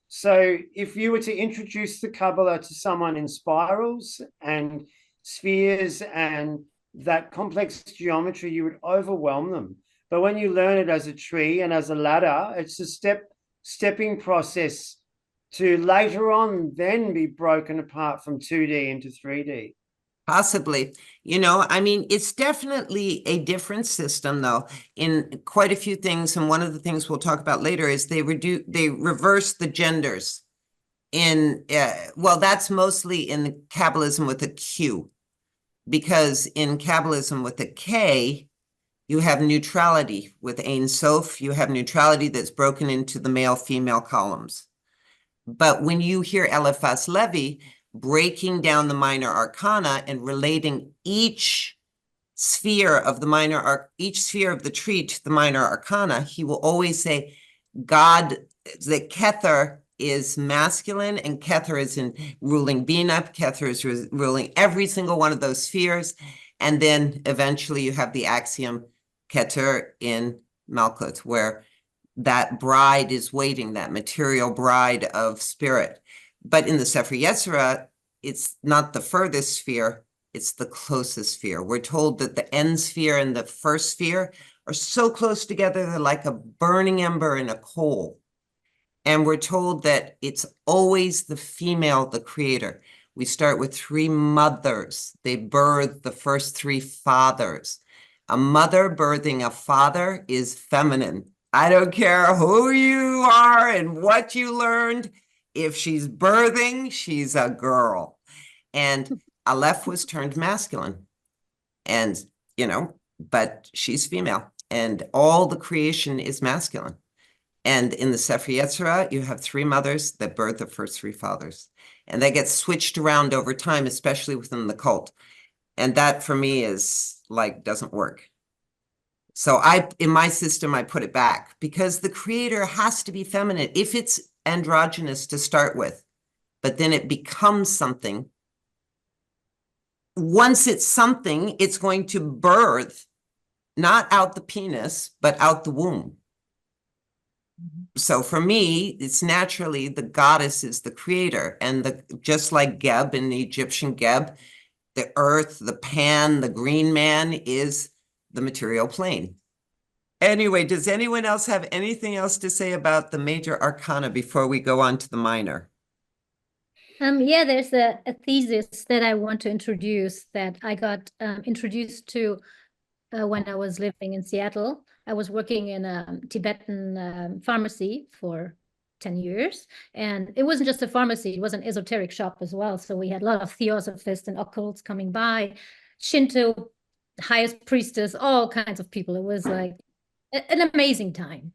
So if you were to introduce the Kabbalah to someone in spirals and spheres and that complex geometry, you would overwhelm them. But when you learn it as a tree and as a ladder, it's a stepping process to later on then be broken apart from 2D into 3D. Possibly. You know, I mean, it's definitely a different system, though, in quite a few things. And one of the things we'll talk about later is they reverse the genders in, well, that's mostly in Kabbalism with a Q, because in Kabbalism with a K, you have neutrality. With Ein Sof, you have neutrality that's broken into the male-female columns. But when you hear Eliphas Levi breaking down the minor arcana and relating each sphere of each sphere of the tree to the minor arcana, he will always say God, that Kether is masculine and Kether is in ruling Bina, Kether is ruling every single one of those spheres. And then eventually you have the axiom Kether in Malkut, where that bride is waiting, that material bride of spirit. But in the Sefer Yetzirah, it's not the furthest sphere, it's the closest sphere. We're told that the end sphere and the first sphere are so close together, they're like a burning ember in a coal. And we're told that it's always the female, the creator. We start with 3 mothers. They birth the first 3 fathers. A mother birthing a father is feminine. I don't care who you are and what you learned. If she's birthing, she's a girl. And Aleph was turned masculine. And, you know, but she's female. And all the creation is masculine. And in the Sefer Yetzirah, you have 3 mothers that birth the first 3 fathers. And that gets switched around over time, especially within the cult. And that for me is like, doesn't work. So in my system, I put it back because the creator has to be feminine. If it's androgynous to start with, but then it becomes something. Once it's something, it's going to birth, not out the penis, but out the womb. So for me, it's naturally the goddess is the creator, and just like Geb in the Egyptian Geb, the earth, the pan, the green man is the material plane. Anyway, does anyone else have anything else to say about the major arcana before we go on to the minor? Yeah, there's a thesis that I want to introduce that I got introduced to when I was living in Seattle. I was working in a Tibetan pharmacy for 10 years. And it wasn't just a pharmacy, it was an esoteric shop as well. So we had a lot of theosophists and occults coming by, Shinto, highest priestess, all kinds of people. It was like an amazing time.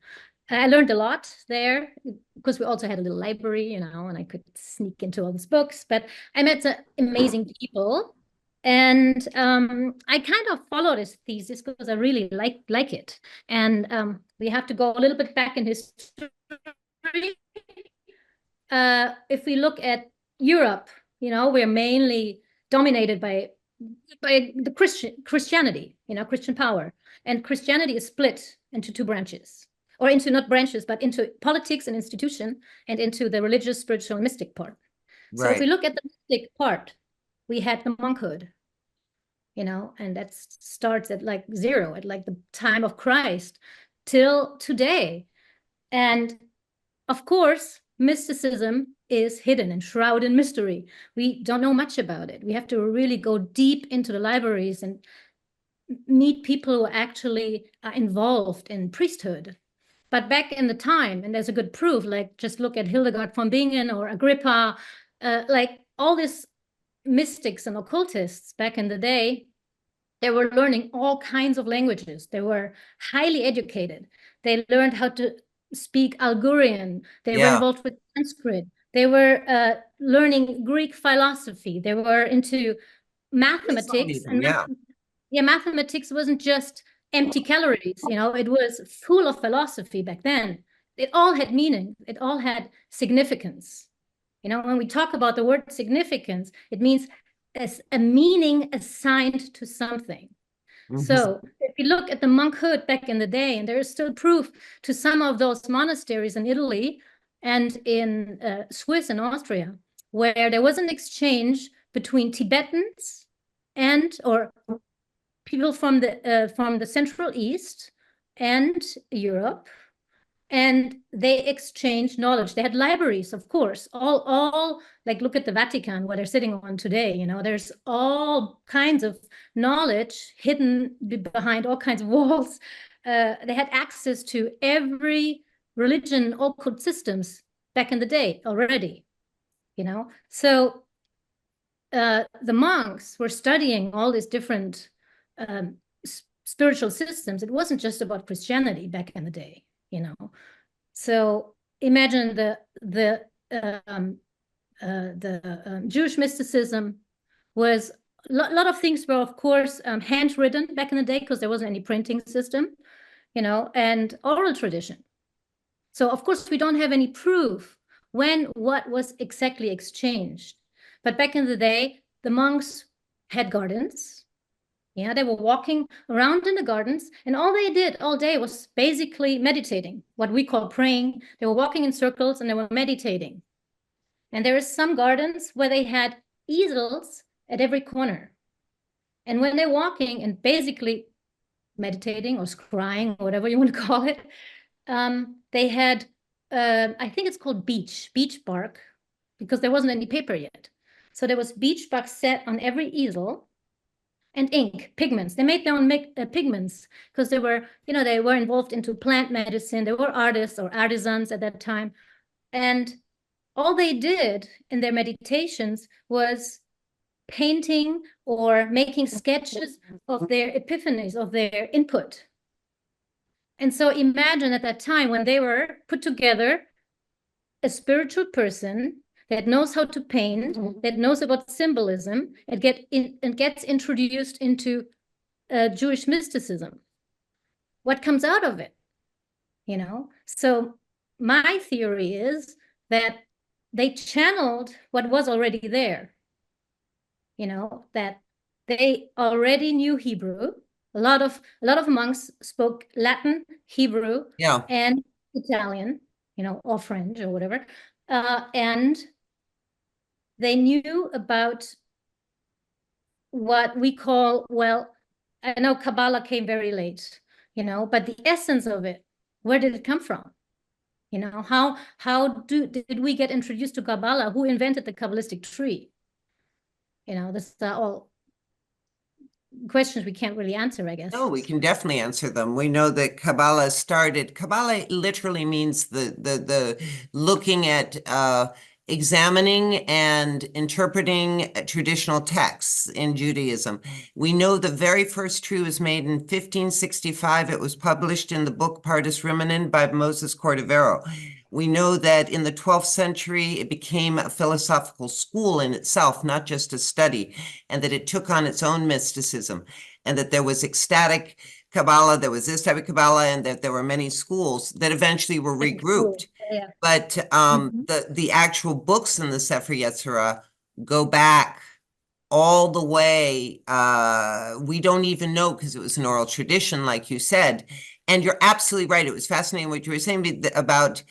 I learned a lot there because we also had a little library, and I could sneak into all these books. But I met some amazing people, and I kind of followed this thesis because I really like it. And we have to go a little bit back in history. If we look at Europe, we're mainly dominated by the Christianity, Christian power, and Christianity is split into two branches. Or into not branches, but into politics and institution, and into the religious, spiritual, and mystic part. So if we look at the mystic part, we had the monkhood, and that starts at like zero, at like the time of Christ till today. And of course, mysticism is hidden and shrouded in mystery. We don't know much about it. We have to really go deep into the libraries and meet people who actually are involved in priesthood. But back in the time, and there's a good proof, like just look at Hildegard von Bingen or Agrippa, like all these mystics and occultists back in the day, they were learning all kinds of languages. They were highly educated. They learned how to speak Algorian. They were involved with Sanskrit. They were learning Greek philosophy. They were into mathematics. Mathematics wasn't just empty calories, it was full of philosophy back then. It all had meaning. It all had significance. When we talk about the word significance, it means as a meaning assigned to something. So if you look at the monkhood back in the day, and there is still proof to some of those monasteries in Italy and in Swiss and Austria, where there was an exchange between Tibetans or people from the Central East and Europe, and they exchanged knowledge. They had libraries, of course, all like look at the Vatican, what they're sitting on today. There's all kinds of knowledge hidden behind all kinds of walls. They had access to every religion, occult systems back in the day already. So the monks were studying all these different spiritual systems. It wasn't just about Christianity back in the day, So imagine the Jewish mysticism was a lot of things were, of course, handwritten back in the day because there wasn't any printing system, and oral tradition. So of course we don't have any proof what was exactly exchanged. But back in the day, the monks had gardens. They were walking around in the gardens, and all they did all day was basically meditating, what we call praying. They were walking in circles and they were meditating. And there are some gardens where they had easels at every corner. And when they're walking and basically meditating or scrying, or whatever you want to call it, they had, I think it's called beech bark, because there wasn't any paper yet. So there was beech bark set on every easel, and ink, pigments. They made their own pigments because they were involved into plant medicine. They were artists or artisans at that time. And all they did in their meditations was painting or making sketches of their epiphanies, of their input. And so imagine at that time when they were put together, a spiritual person that knows how to paint, that knows about symbolism, and gets introduced into Jewish mysticism. What comes out of it? So my theory is that they channeled what was already there. That they already knew Hebrew. A lot of monks spoke Latin, Hebrew, Yeah. and Italian, or French or whatever. And they knew about what we call, well, I know Kabbalah came very late, but the essence of it, where did it come from? How did we get introduced to Kabbalah? Who invented the Kabbalistic tree? This are all questions we can't really answer, I guess. No, we can definitely answer them. We know that Kabbalah literally means the looking at examining and interpreting traditional texts in Judaism. We know the very first tree was made in 1565. It was published in the book Pardes Rimonen by Moses Cordovero. We know that in the 12th century, it became a philosophical school in itself, not just a study, and that it took on its own mysticism, and that there was ecstatic Kabbalah, there was this type of Kabbalah, and that there were many schools that eventually were regrouped. Yeah. But the actual books in the Sefer Yetzirah go back all the way. We don't even know, because it was an oral tradition, like you said. And you're absolutely right. It was fascinating what you were saying about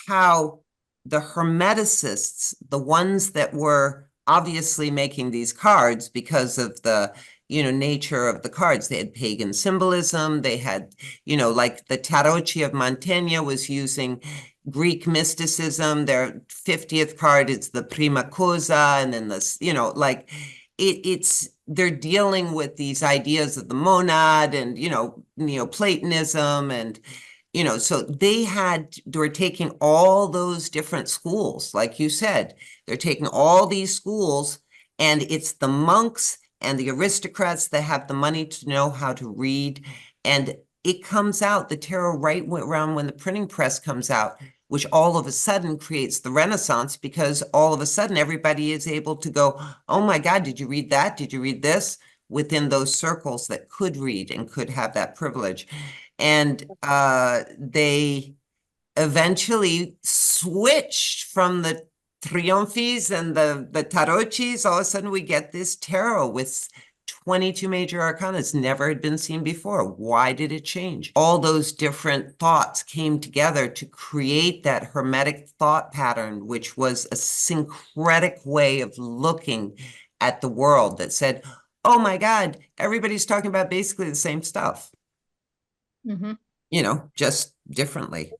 how the Hermeticists, the ones that were obviously making these cards because of the nature of the cards, they had pagan symbolism, they had, like the Tarocchi of Mantegna was using Greek mysticism. Their 50th card is the Prima Cosa, and then this, they're dealing with these ideas of the monad and, Neoplatonism, and, so they were taking all those different schools, like you said, they're taking all these schools, and it's the monks and the aristocrats that have the money to know how to read. And it comes out, the tarot, right around when the printing press comes out, which all of a sudden creates the Renaissance, because all of a sudden everybody is able to go, oh my God, did you read that? Did you read this? Within those circles that could read and could have that privilege. And they eventually switched from the Triomphis and the Tarotchis. All of a sudden we get this tarot with 22 major arcana. It's never had been seen before. Why did it change? All those different thoughts came together to create that Hermetic thought pattern, which was a syncretic way of looking at the world that said, oh my God, everybody's talking about basically the same stuff. Mm-hmm. Just differently.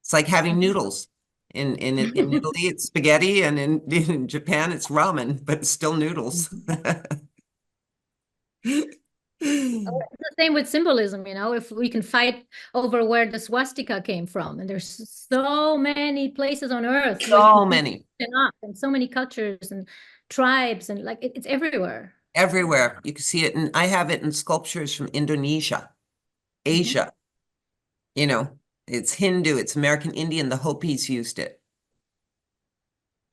It's like having noodles. In Italy, it's spaghetti, and in Japan, it's ramen, but it's still noodles. It's the same with symbolism, if we can fight over where the swastika came from, and there's so many places on earth, So many. And so many cultures and tribes, and it's everywhere. Everywhere. You can see it, and I have it in sculptures from Indonesia, Asia. It's Hindu, it's American Indian. The Hopis used it.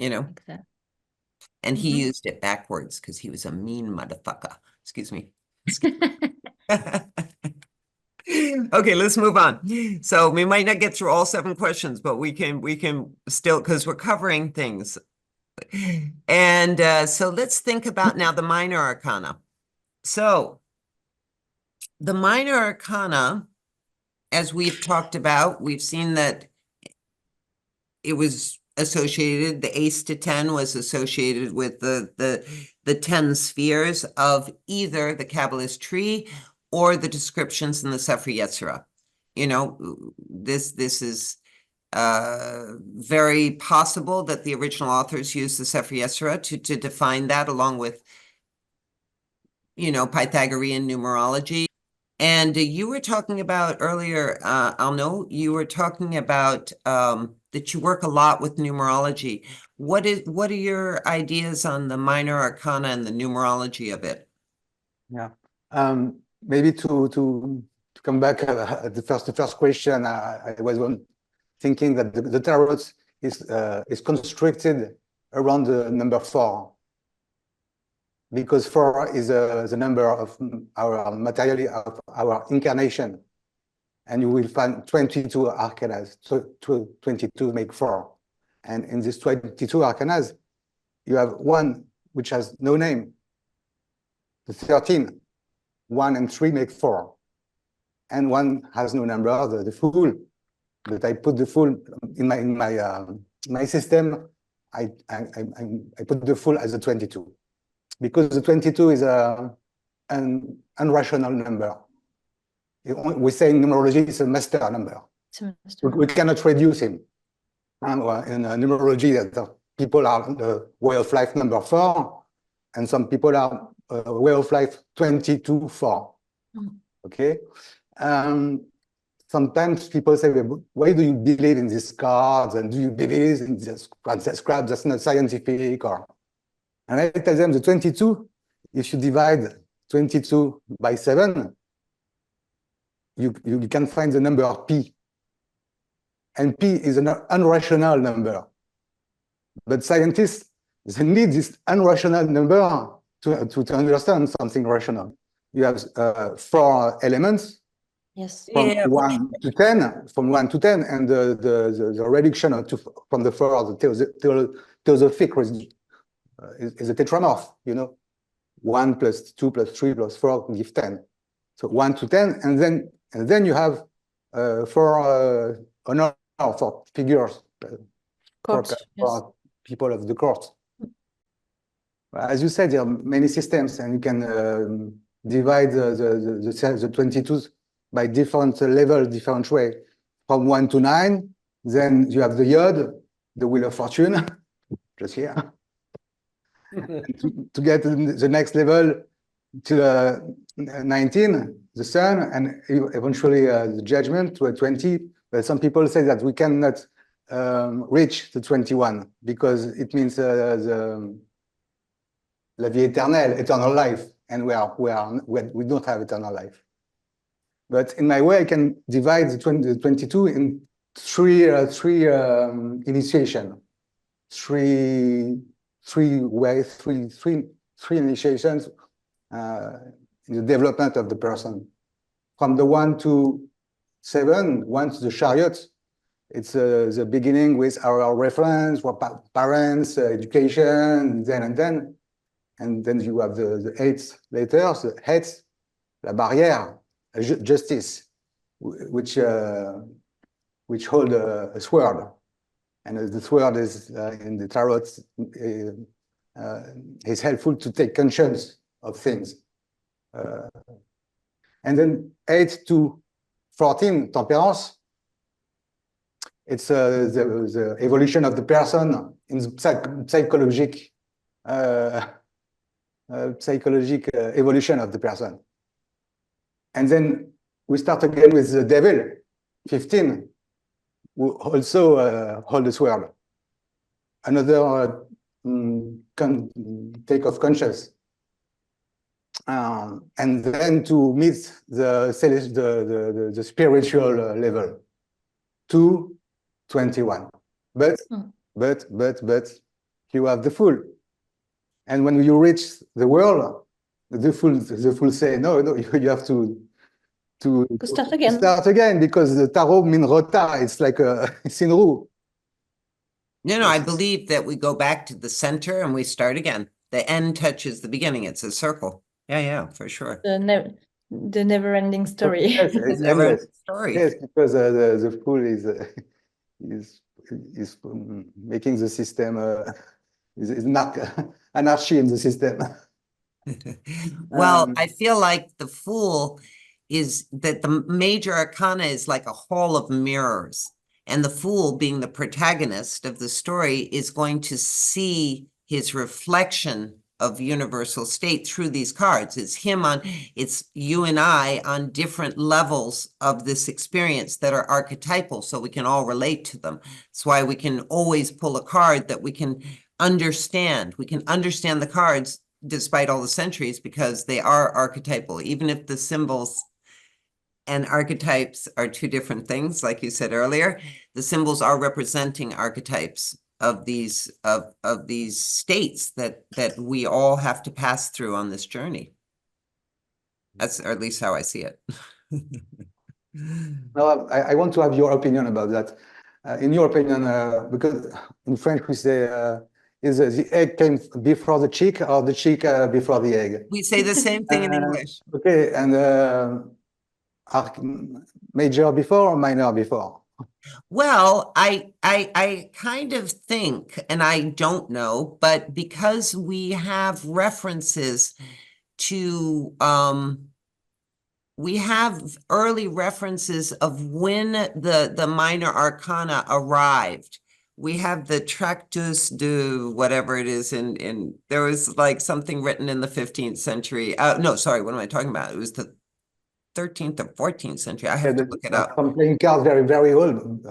Exactly. And he used it backwards because he was a mean motherfucker. Excuse me. Okay, let's move on. So we might not get through all 7 questions, but we can still, because we're covering things. And so let's think about now the minor arcana. So the minor arcana, as we've talked about, we've seen that it was associated, the ace to 10 was associated with the 10 spheres of either the Kabbalist tree or the descriptions in the Sefer Yetzirah. This is very possible that the original authors used the Sefer Yetzirah to define that, along with, Pythagorean numerology. And you were talking about earlier, Alno, you were talking about that you work a lot with numerology. What are your ideas on the minor arcana and the numerology of it? Yeah, maybe to come back the first question, I was thinking that the tarot is constructed around the number 4, because 4 is the number of our materially of our incarnation, and you will find 22 arcanas. So 22 make 4, And in these 22 arcanas, you have one which has no name. The 13, 1 and 3 make 4. And one has no number, the Fool. But I put the Fool in my system. I put the Fool as a 22 because the 22 is an irrational number. We say in numerology it's a master number. We cannot reduce him. And in numerology, that people are the way of life number 4, and some people are way of life 22, 4. Okay. Sometimes people say, why do you believe in these cards? And do you believe in this scrap that's not scientific? And I tell them the 22, if you divide 22 by 7, you can find the number P. And P is an irrational number. But scientists, they need this irrational number to understand something rational. You have 4 elements. Yes. From 1 to 10, and the reduction from the 4, the theosophic is a tetramorph, 1 plus 2 plus 3 plus 4 give 10. So 1 to 10, and then you have 4 honor for figures, for people of the court. As you said, there are many systems, and you can divide the 22s by different level, different way. From 1 to 9, then you have the Yod, the Wheel of Fortune, just here. to get the next level to 19, the Sun, and eventually the Judgment to a 20. But some people say that we cannot reach the 21 because it means la vie éternelle, eternal life, and we don't have eternal life. But in my way, I can divide the 22 in three initiation, three initiations in the development of the person. From the 1 to 7, 1 to the chariot, it's the beginning with our reference, our parents, education, and then you have the 8 letters, the heads, la barrière, justice, which hold a sword, and the sword is in the tarot is helpful to take conscience of things. And then 8 to 14, temperance. It's the evolution of the person in psychologic evolution of the person. And then we start again with the devil, 15, who also hold the sword. Another take of conscience. And then to meet the spiritual level, 221. But you have the Fool. And when you reach the world, the Fool say, no, you have to start again. Start again, because the tarot means retard. It's like it's in roue. No, I believe that we go back to the center and we start again. The end touches the beginning. It's a circle. Yeah, for sure. The never-ending story. Yes, it's Never-ending story. Yes, because the Fool is making the system is anarchy in the system. Well, I feel like the Fool is that the major arcana is like a hall of mirrors, and the Fool, being the protagonist of the story, is going to see his reflection of universal state through these cards. It's you and I on different levels of this experience that are archetypal, so we can all relate to them. That's why we can always pull a card that we can understand. We can understand the cards despite all the centuries, because they are archetypal, even if the symbols and archetypes are two different things. Like you said earlier, the symbols are representing archetypes of these states that we all have to pass through on this journey. That's, or at least how I see it. No, I want to have your opinion about that. in your opinion, because in French we say, is the egg came before the chick or the chick before the egg? We say the same thing in English. Okay, and major before or minor before? Well, I kind of think, and I don't know, but because we have references to, we have early references of when the minor arcana arrived. We have the Tractus de whatever it is there was like something written in the 15th century. No, sorry, what am I talking about? It was the 13th or 14th century. I have to look it up. Some playing cards very old.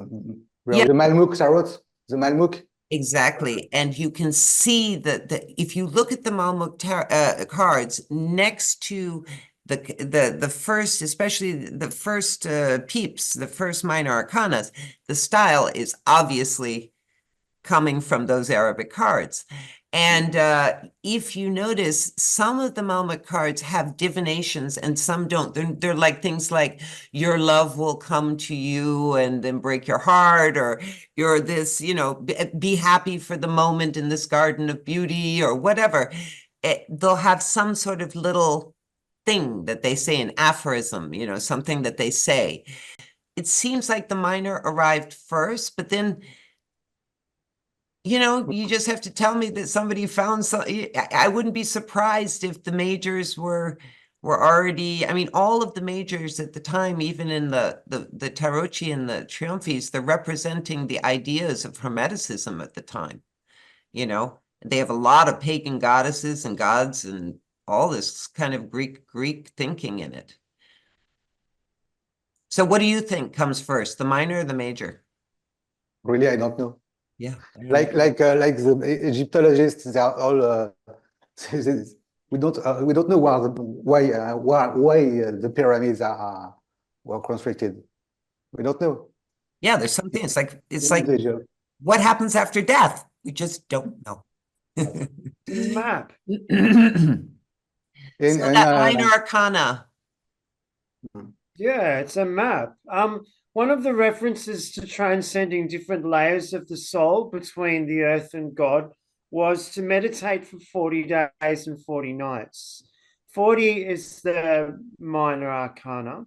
Yeah. The Malmuk tarot, the Malmuk. Exactly. And you can see that if you look at the Malmuk cards next to the first, especially the first peeps, the first minor arcanas, the style is obviously coming from those Arabic cards. And if you notice, some of the Malmuk cards have divinations and some don't. They're like things like your love will come to you and then break your heart, or you're this, be happy for the moment in this garden of beauty, or whatever. They'll have some sort of little thing that they say, an aphorism, something that they say. It seems like the minor arrived first, but then you just have to tell me that somebody found something. I wouldn't be surprised if the majors were already, all of the majors at the time, even in the Tarocchi and the Triumphis, they're representing the ideas of Hermeticism at the time. They have a lot of pagan goddesses and gods and all this kind of Greek thinking in it. So what do you think comes first, the minor or the major? Really, I don't know. Yeah. Like the Egyptologists, they are all. We don't know why the pyramids were constructed. We don't know. Yeah, there's something. It's like what happens after death? We just don't know. Map. So that minor arcana. Yeah, it's a map. One of the references to transcending different layers of the soul between the earth and God was to meditate for 40 days and 40 nights. 40 is the minor arcana.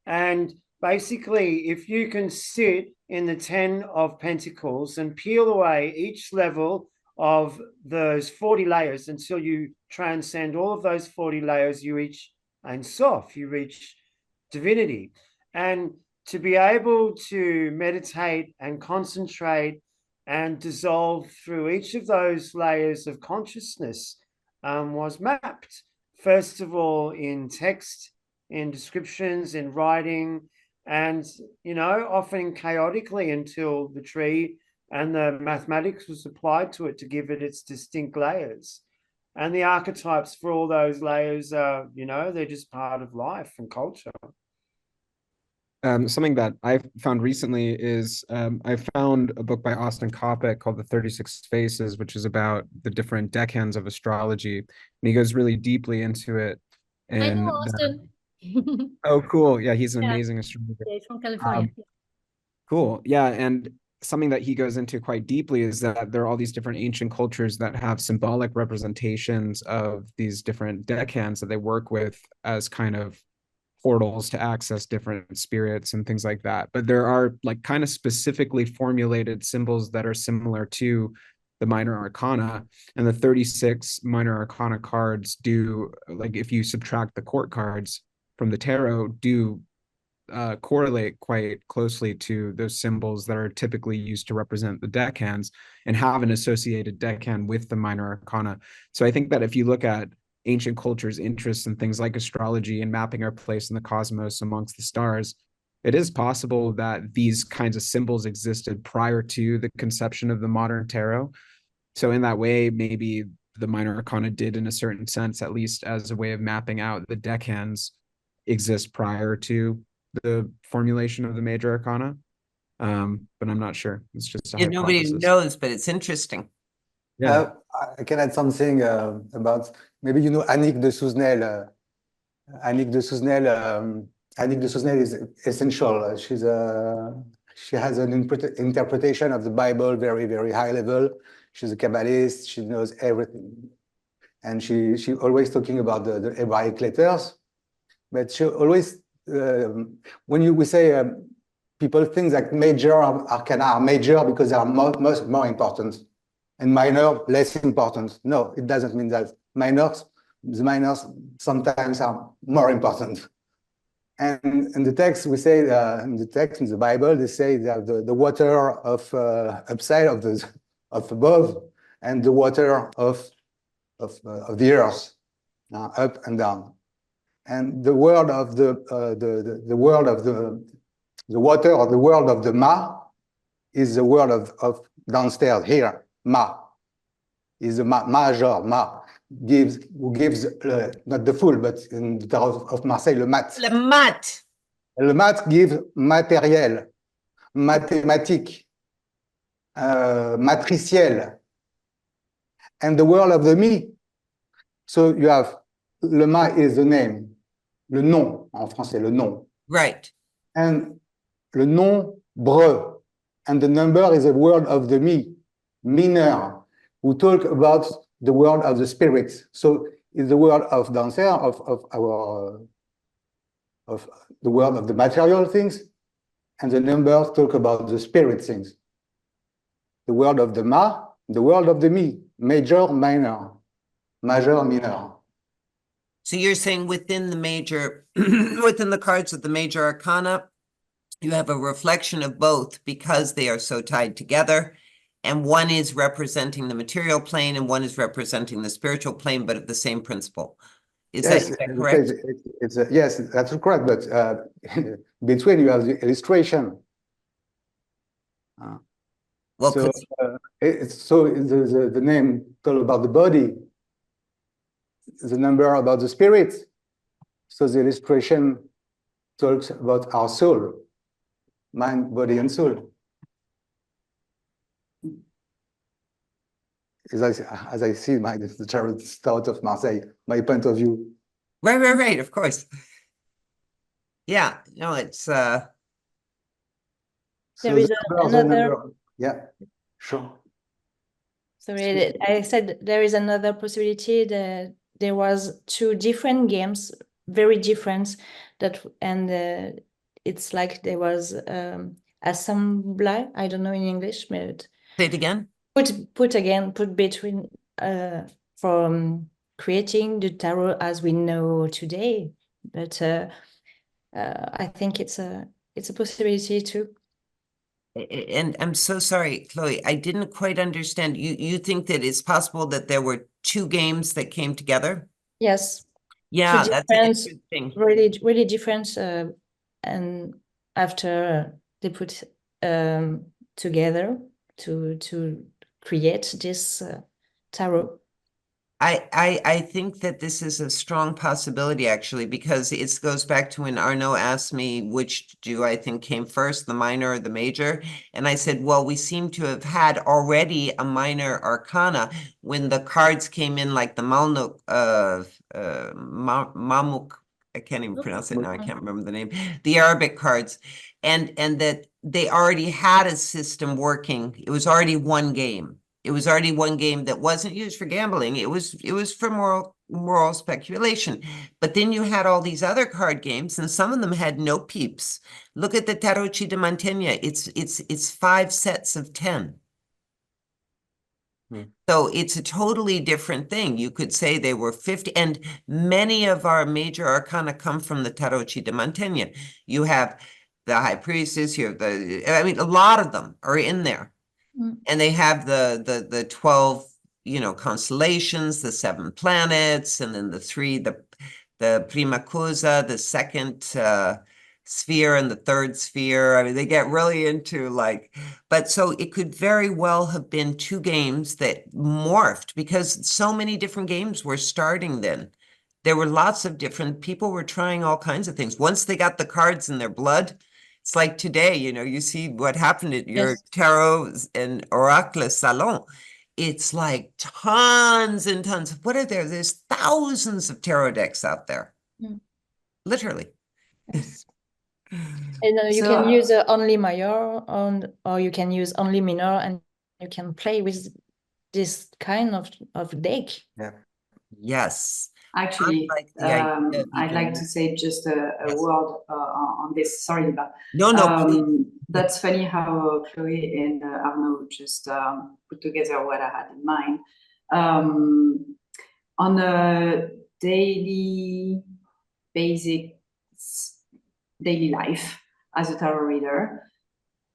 And basically, if you can sit in the 10 of Pentacles and peel away each level of those 40 layers until you transcend all of those 40 layers, you reach Ein Sof, you reach divinity. And to be able to meditate and concentrate and dissolve through each of those layers of consciousness was mapped, first of all, in text, in descriptions, in writing, and, often chaotically until the tree and the mathematics was applied to it to give it its distinct layers. And the archetypes for all those layers are, they're just part of life and culture. Something that I found recently is I found a book by Austin Coppock called The 36 Faces, which is about the different deckhands of astrology. And he goes really deeply into it. And I know Austin. Oh, cool. Yeah, he's an amazing astrologer. Yeah, he's from California. Cool. Yeah. And something that he goes into quite deeply is that there are all these different ancient cultures that have symbolic representations of these different deckhands that they work with as kind of portals to access different spirits and things like that. But there are like kind of specifically formulated symbols that are similar to the minor arcana, and the 36 minor arcana cards do, like, if you subtract the court cards from the tarot, do correlate quite closely to those symbols that are typically used to represent the deckhands and have an associated deckhand with the minor arcana. So I think that if you look at ancient cultures' interests in things like astrology and mapping our place in the cosmos amongst the stars, it is possible that these kinds of symbols existed prior to the conception of the modern tarot. So in that way, maybe the minor arcana did, in a certain sense, at least as a way of mapping out the deckhands, exist prior to the formulation of the major arcana. But I'm not sure. It's just a hypothesis. Nobody knows, but it's interesting. Yeah. I can add something about, maybe Annick de Souzenel. Annick de Souzenel is essential. She's she has an interpretation of the Bible very, very high level. She's a Kabbalist. She knows everything. And she always talking about the Hebraic letters. But she always, when we say people think that major arcana are major because they are more important and minor less important. No, it doesn't mean that. The minors sometimes are more important. And in the text, we say, in the Bible, they say that the water of upside of above and the water of the earth, up and down. And the world of the world of the water or the world of the Ma is the world of downstairs here. Ma is the major. Ma who gives not the full, but in the Tarot of Marseille, le mat. Le mat. Le mat gives matériel, mathématique, matriciel, and the world of the me. So you have le ma is the name, le nom en français, le nom. Right. And le nombre, and the number is a word of the me, mineur, who talk about the world of the spirits. So it's the world of downstairs, of the world of the material things, and the numbers talk about the spirit things. The world of the ma, the world of the me, major, minor, major, minor. So you're saying within the major, within the cards of the major arcana, you have a reflection of both because they are so tied together. And one is representing the material plane and one is representing the spiritual plane, but of the same principle. Is that correct? Yes, that's correct. But between you have the illustration. Well, So the name talk about the body, the number about the spirit. So the illustration talks about our soul, mind, body, and soul. As I see the Tarot of Marseille, my point of view. Right, of course. Yeah, no, it's There is another. Yeah, sure. Sorry, I said there is another possibility that there was two different games, very different, and it's like there was assemblage. I don't know in English, but say it again. Put between from creating the tarot as we know today. But I think it's a possibility too. And I'm so sorry, Chloe, I didn't quite understand. You think that it's possible that there were two games that came together? Yes. Yeah, that's interesting. Really different. And after they put together to create this tarot. I think that this is a strong possibility, actually, because it goes back to when Arnaud asked me which do I think came first, the minor or the major. And I said, well, we seem to have had already a minor arcana when the cards came in, like the Mamuk, I can't even pronounce it now, I can't remember the name, the Arabic cards, and that they already had a system working. It was already one game. It was already one game that wasn't used for gambling. It was for moral speculation. But then you had all these other card games, and some of them had no peeps. Look at the Tarocchi de Mantegna. It's 5 sets of 10. So it's a totally different thing. You could say they were 50, and many of our major arcana come from the Tarocchi de Mantegna. You have the High Priestess, you have a lot of them are in there. And they have the 12, constellations, the 7 planets, and then the 3, the prima cosa, the second sphere and the third sphere. I mean, they get really into but so it could very well have been 2 games that morphed because so many different games were starting then. There were lots of different people were trying all kinds of things. Once they got the cards in their blood, it's like today, you see what happened at your tarot and oracle salon. It's like tons and tons. What are there? There's thousands of tarot decks out there. Literally. Yes. And you So, can use only major, or you can use only minor, and you can play with this kind of deck. Yeah. Yes. actually, I like the idea of I'd like even- to say just a Yes. word on this. Sorry, Liba. No, please. That's funny how Chloe and Arnaud just put together what I had in mind. On a daily daily life as a tarot reader,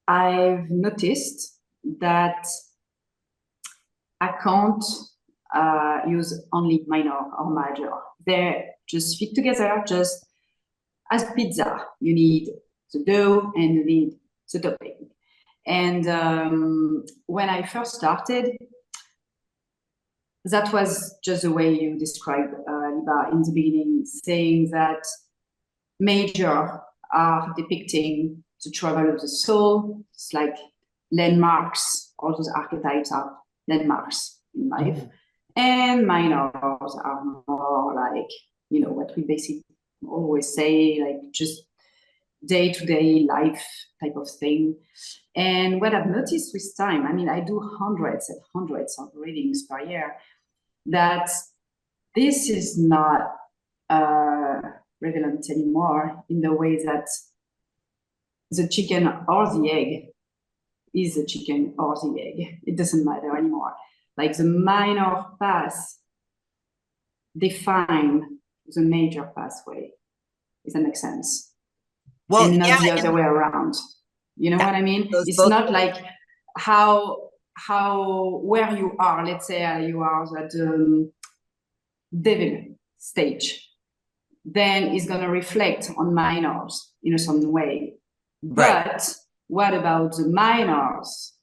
I've noticed that I can't use only minor or major. They just fit together, just as pizza. You need the dough and you need the topping. And when I first started, that was just the way you described Liba in the beginning, saying that major are depicting the travel of the soul. It's like landmarks. All those archetypes are landmarks in life. And minors are more like, you know, what we basically always say, like just day-to-day life type of thing. And what I've noticed with time, I mean, I do hundreds and hundreds of readings per year, that this is not relevant anymore in the way that the chicken or the egg is the chicken or the egg. It doesn't matter anymore. Like the minor paths define the major pathway. Does that make sense? Well, and not yeah, the other way around. You know Yeah, what I mean? those It's both- not like how where you are. Let's say you are at devil stage, then it's going to reflect on minors in a certain way. Right. But what about the minors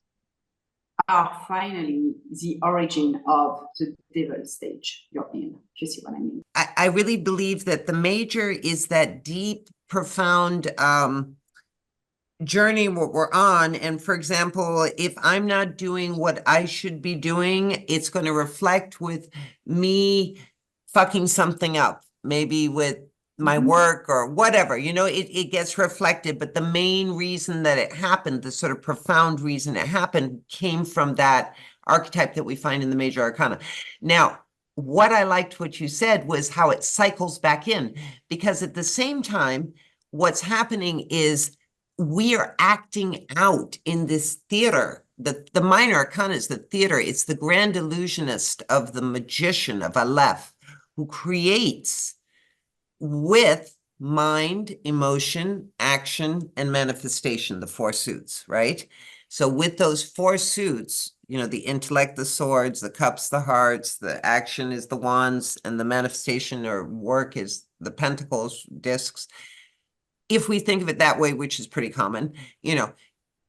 are finally the origin of the devil stage you're in? You see what I mean? I really believe that the major is that deep, profound journey what we're on. And for example, if I'm not doing what I should be doing, it's going to reflect with me fucking something up, maybe with my work or whatever, you know, it gets reflected. But the main reason that it happened, the sort of profound reason it happened, came from that archetype that we find in the major arcana. Now, what I liked what you said was how it cycles back in, because at the same time, what's happening is we are acting out in this theater. The minor arcana is the theater. It's the grand illusionist of the magician of Aleph, who creates with mind, emotion, action, and manifestation, the four suits, right? So with those four suits, you know, the intellect, the swords, the cups, the hearts, the action is the wands, and the manifestation or work is the pentacles, discs. If we think of it that way, which is pretty common, you know,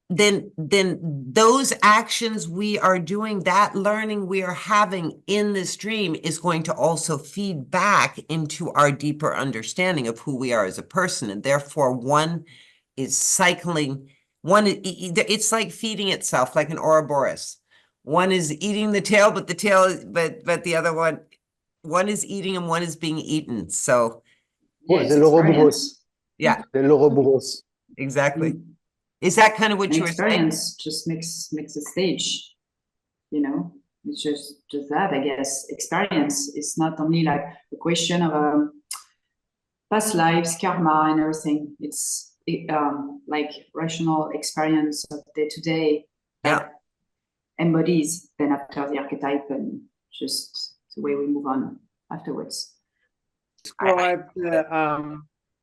then those actions we are doing, that learning we are having in this dream is going to also feed back into our deeper understanding of who we are as a person. And therefore one is cycling, it's like feeding itself like an Ouroboros. One is eating the tail, but the other one is eating and one is being eaten. So Oh, it's the Ouroboros. experience. yeah, The Ouroboros. exactly. Is that kind of what And you were saying? experience just makes the stage, you know. It's just that, I guess. Experience is not only like a question of past lives, karma, and everything. It's like rational experience of day to day that embodies then after the archetype and just the way we move on afterwards. Describe the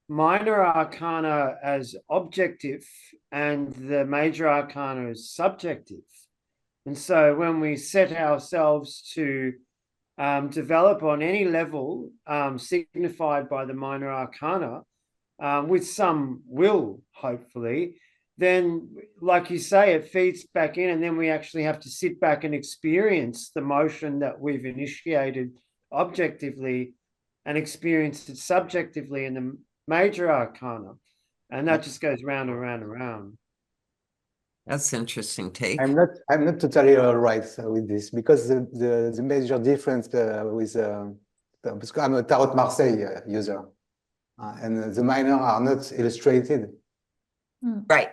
minor arcana as objective and the major arcana as subjective. And so when we set ourselves to develop on any level signified by the minor arcana, with some will, hopefully, then, like you say, it feeds back in, and then we actually have to sit back and experience the motion that we've initiated objectively and experience it subjectively in the major arcana. And that just goes round and round and round. That's an interesting take. I'm not totally right with this, because the major difference with because I'm a Tarot Marseille user, and the minor are not illustrated. Right.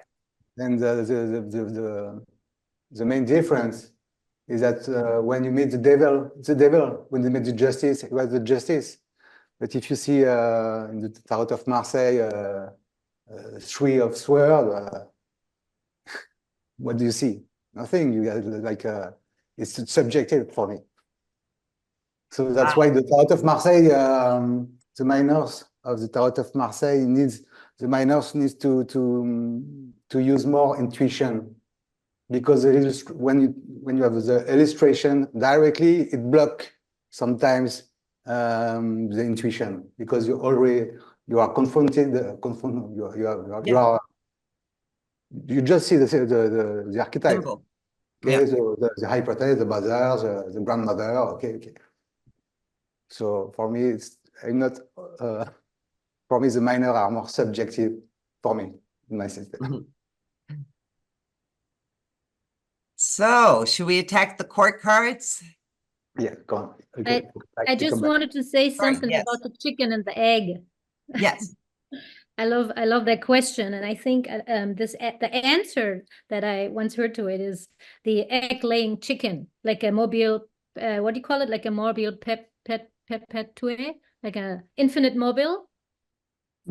And the main difference is that when you meet the devil, when you meet the justice, it was the justice. But if you see in the Tarot of Marseille, Three of Swords, what do you see? Nothing. You get like it's subjective for me. So that's why the Tarot of Marseille, the minors of the Tarot of Marseille needs to use more intuition, because when you have the illustration directly, it blocks sometimes the intuition, because you are confronted, you just see the archetype. Symbol. Okay, Yeah. so the high priestess, the mother, the grandmother. Okay. So for me, I'm not. For me, the minor are more subjective. For me, in my system. Mhm. So, should we attack the court cards? Yeah, go on. Okay. I just wanted to say something yes. about the chicken and the egg. Yes. I love that question, and I think the answer that I once heard to it is the egg-laying chicken, like a mobile. What do you call it? Like a mobile perpetué, like a infinite mobile.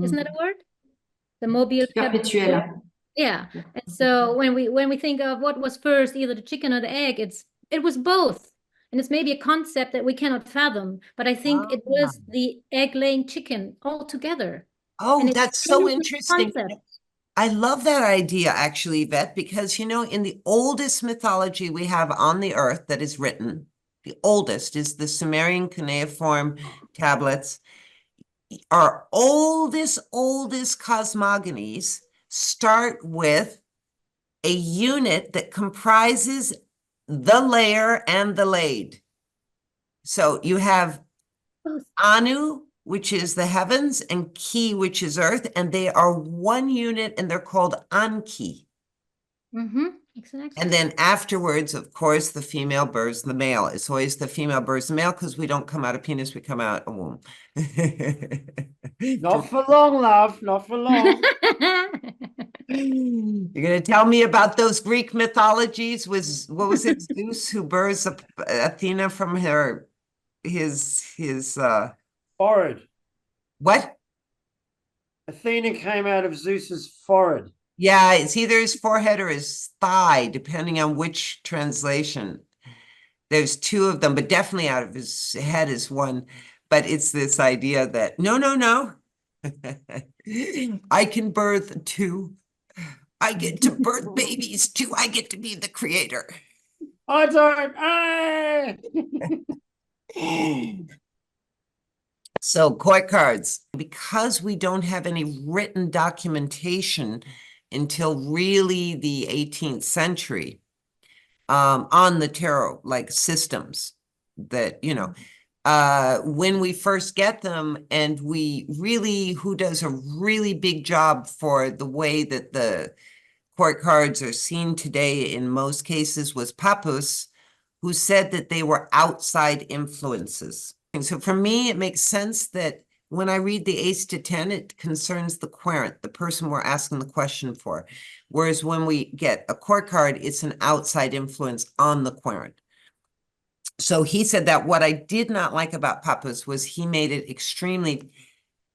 Isn't that a word? The mobile Perpétuel. Yeah. And so when we think of what was first, either the chicken or the egg, it was both. And it's maybe a concept that we cannot fathom, but I think it was the egg-laying chicken all together. Oh, And it's that's so ancient interesting. concept. I love that idea, actually, Yvette, because, in the oldest mythology we have on the earth that is written, the oldest is the Sumerian cuneiform tablets. Our oldest cosmogonies start with a unit that comprises the layer and the laid. So you have Anu, which is the heavens, and Ki, which is earth, and they are one unit, and they're called Anki. Exactly. And then afterwards, of course, the female births the male. It's always the female births the male, because we don't come out of penis, we come out a womb. Not for long, love. Not for long. You're going to tell me about those Greek mythologies with, what was it, Zeus who births Athena from his Forehead. what? Athena came out of Zeus's forehead. Yeah, it's either his forehead or his thigh, depending on which translation. There's two of them, but definitely out of his head is one. But it's this idea that, no. I can birth two. I get to birth babies too. I get to be the creator. I don't. So court cards, because we don't have any written documentation until really the 18th century on the tarot, like systems that, when we first get them, and who does a really big job for the way that the court cards are seen today in most cases was Papus, who said that they were outside influences. And so for me, it makes sense that when I read the Ace to 10, it concerns the querent, the person we're asking the question for. Whereas when we get a court card, it's an outside influence on the querent. So he said that what I did not like about Papus was he made it extremely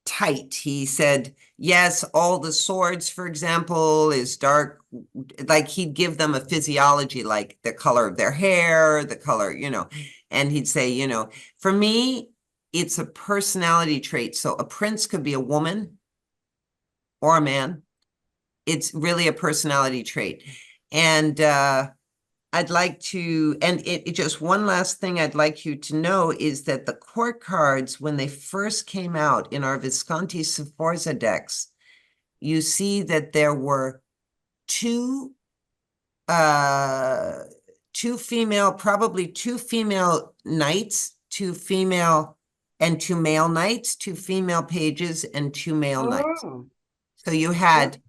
tight. He said, yes, all the swords, for example, is dark. Like he'd give them a physiology, like the color of their hair, the color, and he'd say, for me, it's a personality trait. So a prince could be a woman or a man. It's really a personality trait. And I'd like to, and it just one last thing I'd like you to know is that the court cards, when they first came out in our Visconti Sforza decks, you see that there were two female knights, two male knights, two female pages, and two male knights. Oh. So you had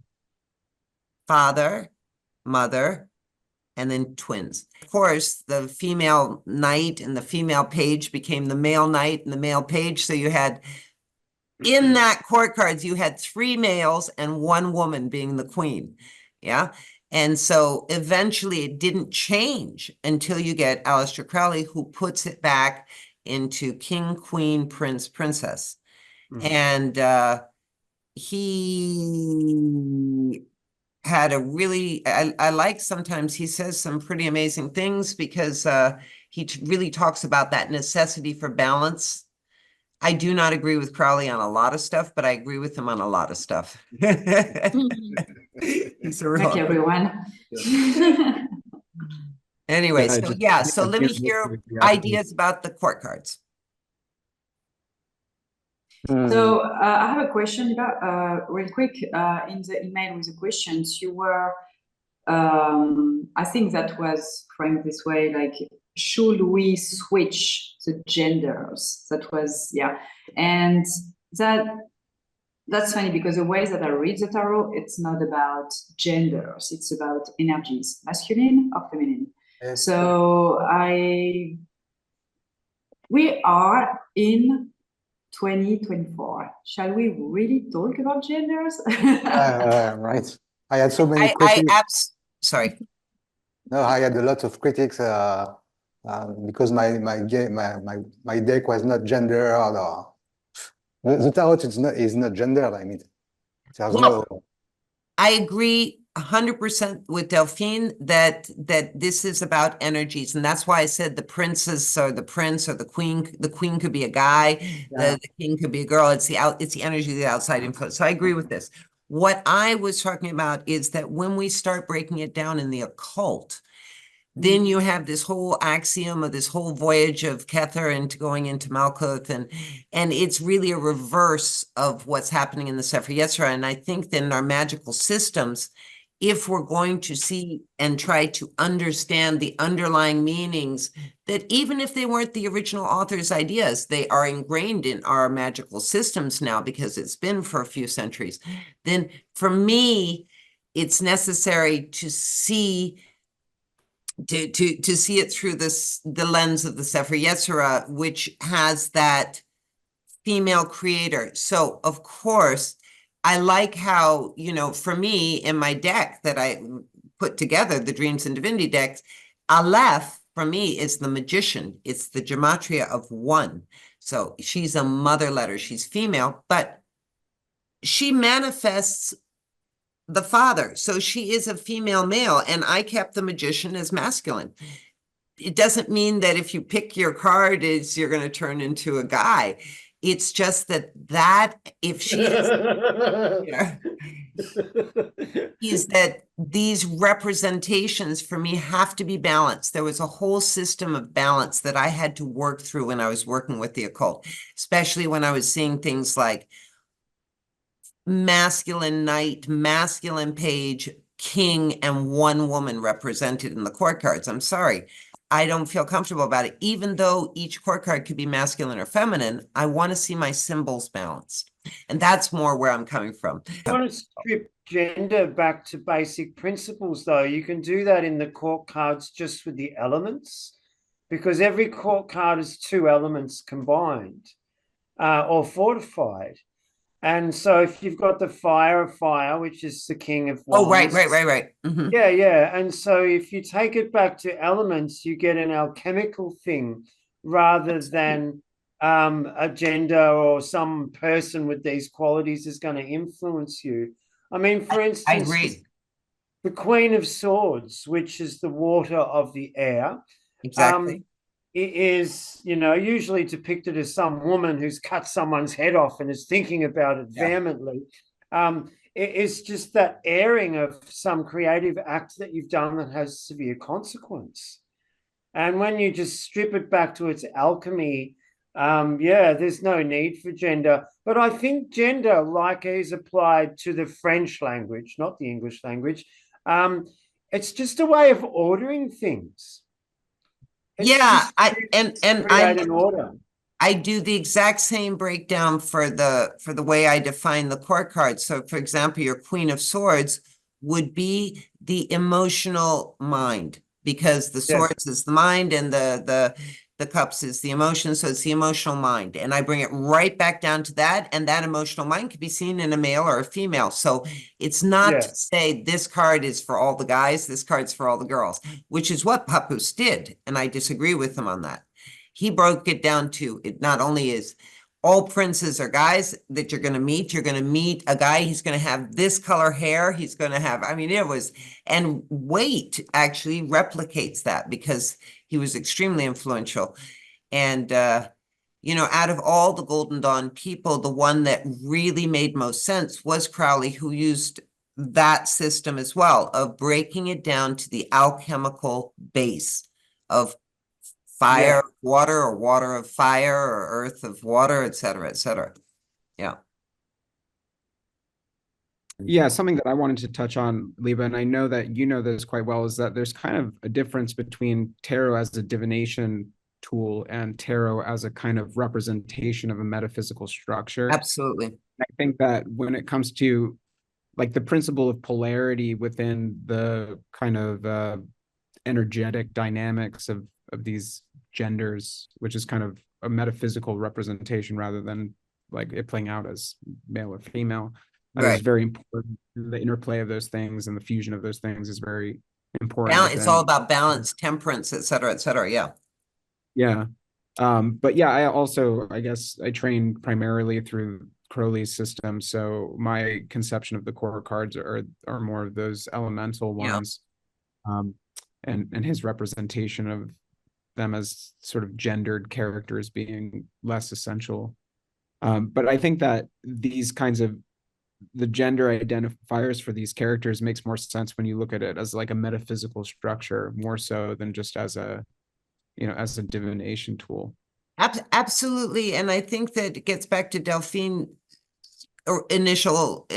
father, mother, and then twins. Of course, the female knight and the female page became the male knight and the male page. So you had in that court cards, you had 3 males and 1 woman being the queen. Yeah. And so eventually it didn't change until you get Aleister Crowley, who puts it back into king, queen, prince, princess. And he had a really, I like sometimes he says some pretty amazing things because he really talks about that necessity for balance. I do not agree with Crowley on a lot of stuff, but I agree with him on a lot of stuff. He's a real. Thank you, everyone. Anyway, Yeah, so yeah, so let me hear ideas about the court cards. So I have a question about real quick in the email with the questions you were. I think that was framed this way, like, should we switch the genders? That was, yeah, and that's funny because the way that I read the tarot, it's not about genders, it's about energies, masculine or feminine. Yes. So we are in 2024. Shall we really talk about genders? Right. I had so many critics. Sorry. No, I had a lot of critics because my deck was not gendered. Or the tarot is not gendered. I mean, there's Well, no. I agree 100% with Delphine that this is about energies, and that's why I said the princess or the prince or the queen. The queen could be a guy, the king could be a girl. It's the energy of the outside influence. So I agree with this. What I was talking about is that when we start breaking it down in the occult, then you have this whole axiom of this whole voyage of Kether into going into Malkuth, and it's really a reverse of what's happening in the Sefer Yetzirah. And I think that in our magical systems, if we're going to see and try to understand the underlying meanings, that even if they weren't the original author's ideas, they are ingrained in our magical systems now because it's been for a few centuries, then for me, it's necessary to see see it through the lens of the Sefer Yetzirah, which has that female creator. So of course, I like how, for me in my deck that I put together, the Dreams and Divinity decks, Aleph for me is the magician. It's the gematria of 1. So she's a mother letter. She's female, but she manifests the father. So she is a female male, and I kept the magician as masculine. It doesn't mean that if you pick your card, you're going to turn into a guy. It's just that if she is, is that these representations for me have to be balanced. There was a whole system of balance that I had to work through when I was working with the occult, especially when I was seeing things like masculine knight, masculine page, king, and 1 woman represented in the court cards. I'm sorry, I don't feel comfortable about it. Even though each court card could be masculine or feminine, I want to see my symbols balanced. And that's more where I'm coming from. I want to strip gender back to basic principles, though. You can do that in the court cards just with the elements, because every court card is 2 elements combined or fortified. And so if you've got the fire of fire, which is the king of wands. Oh, right. Mm-hmm. Yeah. And so if you take it back to elements, you get an alchemical thing rather than a gender or some person with these qualities is going to influence you. I mean, for instance, I agree. The Queen of Swords, which is the water of the air. Exactly. It is, usually depicted as some woman who's cut someone's head off and is thinking about it vehemently. It's just that airing of some creative act that you've done that has severe consequence. And when you just strip it back to its alchemy, there's no need for gender. But I think gender, like is applied to the French language, not the English language, it's just a way of ordering things. I do the exact same breakdown for the way I define the court cards. So for example, your Queen of Swords would be the emotional mind, because the swords is the mind, and the the cups is the emotion, so it's the emotional mind. And I bring it right back down to that, and that emotional mind can be seen in a male or a female. So it's not to say this card is for all the guys, this card's for all the girls, which is what Papus did, and I disagree with him on that. He broke it down to, it not only is all princes are guys that you're going to meet a guy, he's going to have this color hair, he's going to have, I mean, it was, and weight actually replicates that because he was extremely influential. And, you know, out of all the Golden Dawn people, the one that really made most sense was Crowley, who used that system as well, of breaking it down to the alchemical base of fire, water, or water of fire, or earth of water, et cetera, et cetera. Yeah. Yeah, something that I wanted to touch on, Liba, and I know that you know this quite well, is that there's kind of a difference between tarot as a divination tool and tarot as a kind of representation of a metaphysical structure. Absolutely. I think that when it comes to like the principle of polarity within the kind of energetic dynamics of these genders, which is kind of a metaphysical representation rather than like it playing out as male or female. That is very important. The interplay of those things and the fusion of those things is very important. It's all about balance, temperance, et cetera, et cetera. Yeah. Yeah. But yeah, I guess I train primarily through Crowley's system. So my conception of the core cards are more of those elemental ones. And his representation of them as sort of gendered characters being less essential. But I think that these kinds of the gender identifiers for these characters makes more sense when you look at it as like a metaphysical structure, more so than just as a, you know, as a divination tool. Absolutely. And I think that it gets back to Delphine's initial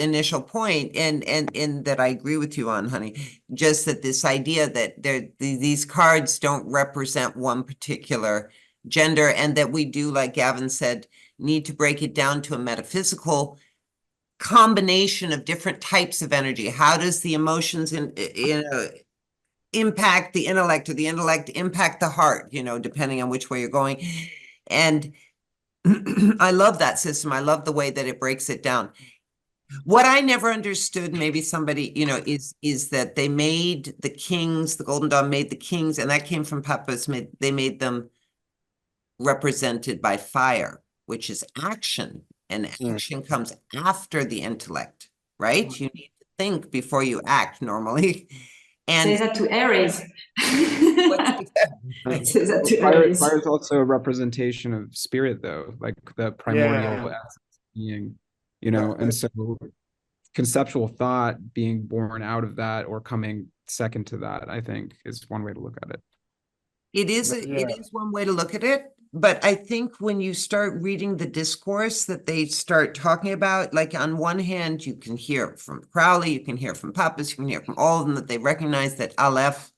point, and that I agree with you on, honey, just that this idea that these cards don't represent one particular gender, and that we do, like Gavin said, need to break it down to a metaphysical combination of different types of energy. How does the emotions impact the intellect, or the intellect impact the heart, you know, depending on which way you're going. And I love that system. I love the way that it breaks it down. What I never understood, maybe somebody, you know, is that they made the kings, the Golden Dawn made the kings, and that came from Papus, they made them represented by fire, which is action, and action comes after the intellect, right? You need to think before you act normally. And say that to Aries. Say that to Fire Aries. is also a representation of spirit, though, like the primordial being, you know, and so conceptual thought being born out of that or coming second to that, I think, is one way to look at it. It is one way to look at it, but I think when you start reading the discourse that they start talking about, like on one hand, you can hear from Crowley, you can hear from Papus, you can hear from all of them that they recognize that Aleph's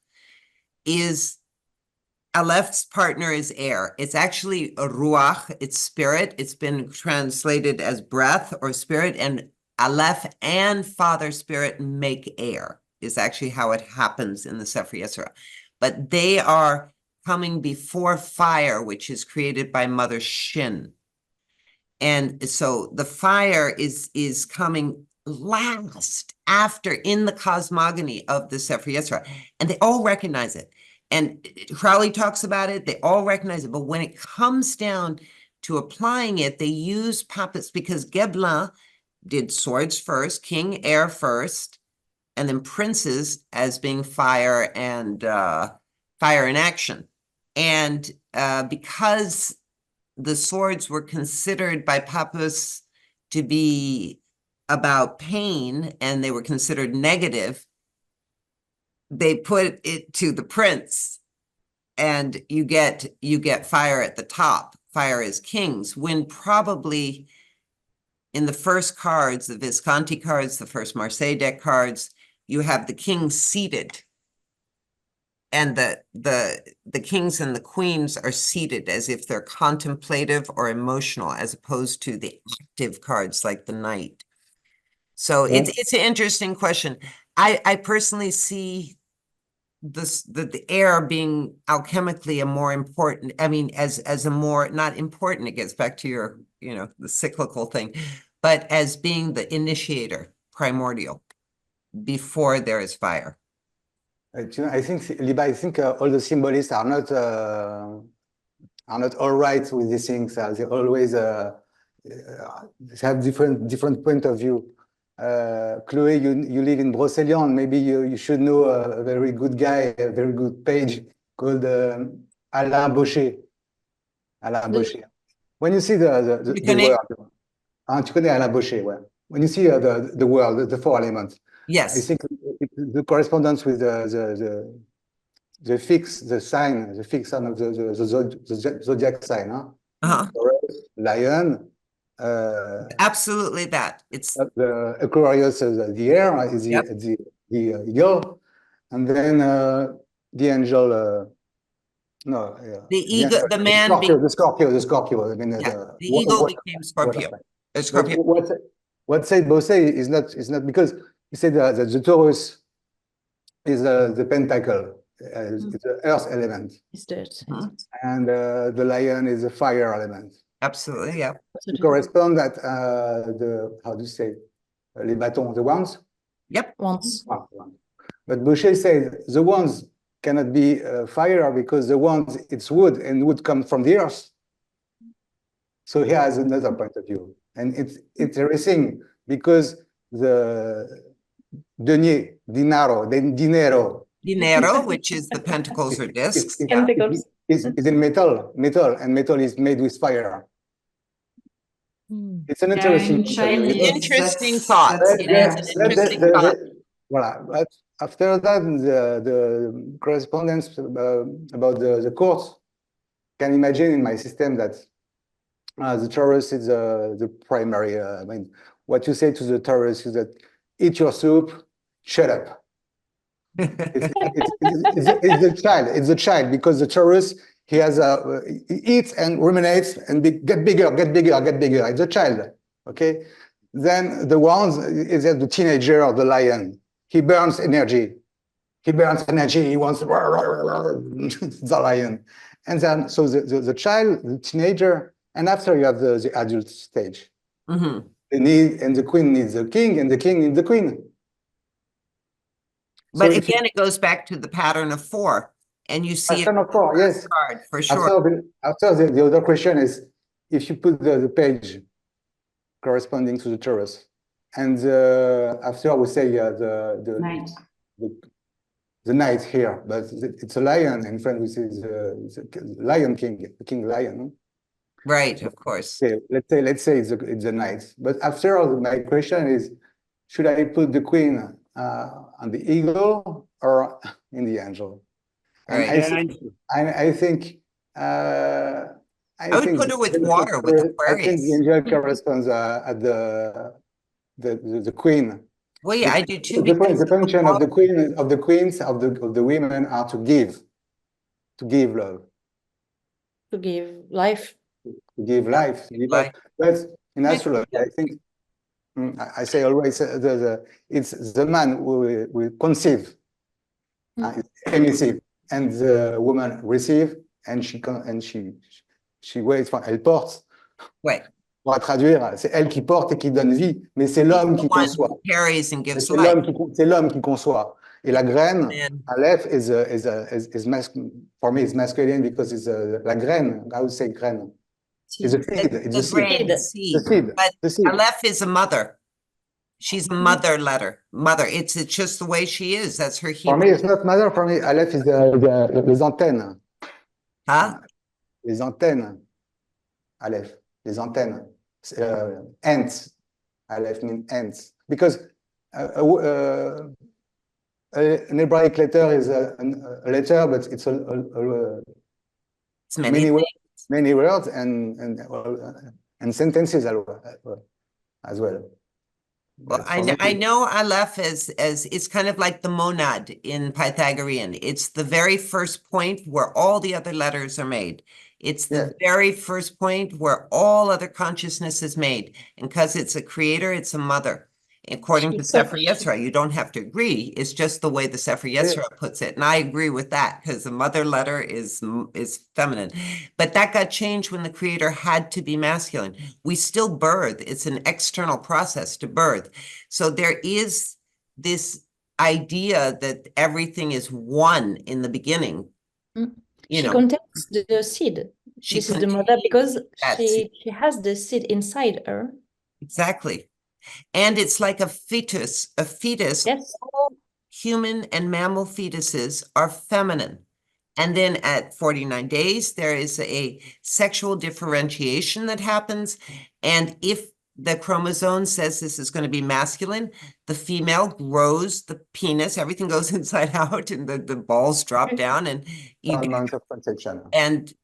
partner is air. It's actually a ruach, it's spirit. It's been translated as breath or spirit, and Aleph and Father Spirit make air, is actually how it happens in the Sefer Yetzirah. But they are coming before fire, which is created by Mother Shin. And so the fire is coming last, after, in the cosmogony of the Sefer Yetzirah. And they all recognize it. And Crowley talks about it, they all recognize it. But when it comes down to applying it, they use Papus, because Gebelin did swords first, king air first, and then princes as being fire and fire in action. And because the swords were considered by Papus to be about pain, and they were considered negative, they put it to the prince, and you get fire at the top. Fire is kings, when probably in the first cards, the Visconti cards, the first Marseille deck cards, you have the king seated, and the kings and the queens are seated as if they're contemplative or emotional, as opposed to the active cards like the knight. So it's an interesting question. I personally see the air being alchemically a more important, I mean, as a more, not important, it gets back to your, the cyclical thing, but as being the initiator, primordial, before there is fire. I think, Liba, all the symbolists are not all right with these things. They always have different point of view. Chloe, you live in Brocéliande. Maybe you should know a very good guy, a very good page called Alain Baucher. Alain Baucher. When you see the world, tu connais Alain Baucher, ouais. When you see the world, the four elements, Yes. I think the correspondence with the fixed sign of the zodiac sign, huh? Taurus, Lion. Absolutely that. It's the Aquarius is the air, is the eagle, and then the angel. The eagle, the man. The Scorpio. I mean, the eagle became Scorpio. Scorpio. What said Bose is not because he said that the Taurus is the pentacle, it's the earth element. It's dirt. And the lion is the fire element. Absolutely, yeah. It corresponds that how do you say, les bâtons, the wands? Yep. Wands. But Boucher says the wands cannot be fire because the wands, it's wood, and wood comes from the earth. So he has another point of view. And it's interesting because the dinero, which is the pentacles or discs. Is in metal, and metal is made with fire. It's an interesting thought. Voilà. But after that, the correspondence about the courts, can imagine in my system that the Taurus is the primary. I mean, what you say to the Taurus is that eat your soup, shut up. It's the child. It's the child because the Taurus, he eats and ruminates and get bigger. It's a child. Okay. Then the ones is the teenager or the lion. He burns energy. He wants the lion. And then so the child, the teenager, and after you have the adult stage. Mm-hmm. And the queen needs the king, and the king needs the queen. But so again, it goes back to the pattern of 4, and you see pattern of 4, yes, card for sure. After the other question is if you put the page corresponding to the Taurus, and after I would say the knight here, but it's a lion. In French, we say it's a lion king, the king lion. Right, of course. Okay, let's say it's a knight. But after my question is, should I put the queen on the eagle or in the angel? And I think I would put it with water, with Aquarius. I think the angel corresponds at the queen. Well, yeah, I do too. The function of the queens of the women are to give love, to give life. To give life. But in astrology, I think I say always it's the man who will conceive, emissive, and the woman receive, and she waits for, elle porte. Ouais. Pour traduire, c'est elle qui porte et qui donne vie, mais c'est l'homme qui conçoit. C'est l'homme qui conçoit. Et la graine, Aleph for me is masculine because it's la graine. I would say graine. It's a seed. It's a seed. But Aleph is a mother. She's a mother letter. Mother. It's just the way she is. That's her human. For me, it's not mother. For me, Aleph is les antennes. Huh? Les antennes. Aleph. Les antennes. Ants. Aleph means ants. Because an Hebraic letter is a letter, but it's it's many words and sentences as well. Well, I know Aleph as it's kind of like the monad in Pythagorean. It's the very first point where all the other letters are made. It's the very first point where all other consciousness is made. And because it's a creator, it's a mother. according to She Sefer could- Yetzirah. You don't have to agree. It's just the way the Sefer Yetzirah puts it. And I agree with that because the mother letter is feminine. But that got changed when the creator had to be masculine. We still birth. It's an external process to birth. So there is this idea that everything is one in the beginning. Mm. You She know, contains the seed. she This is the mother because that seed. she has the seed inside her. Exactly. And it's like a fetus. Yes. All human and mammal fetuses are feminine. And then at 49 days, there is a sexual differentiation that happens. And if the chromosome says this is going to be masculine, the female grows the penis, everything goes inside out, and the balls drop down, and you 12 get, months of conception. and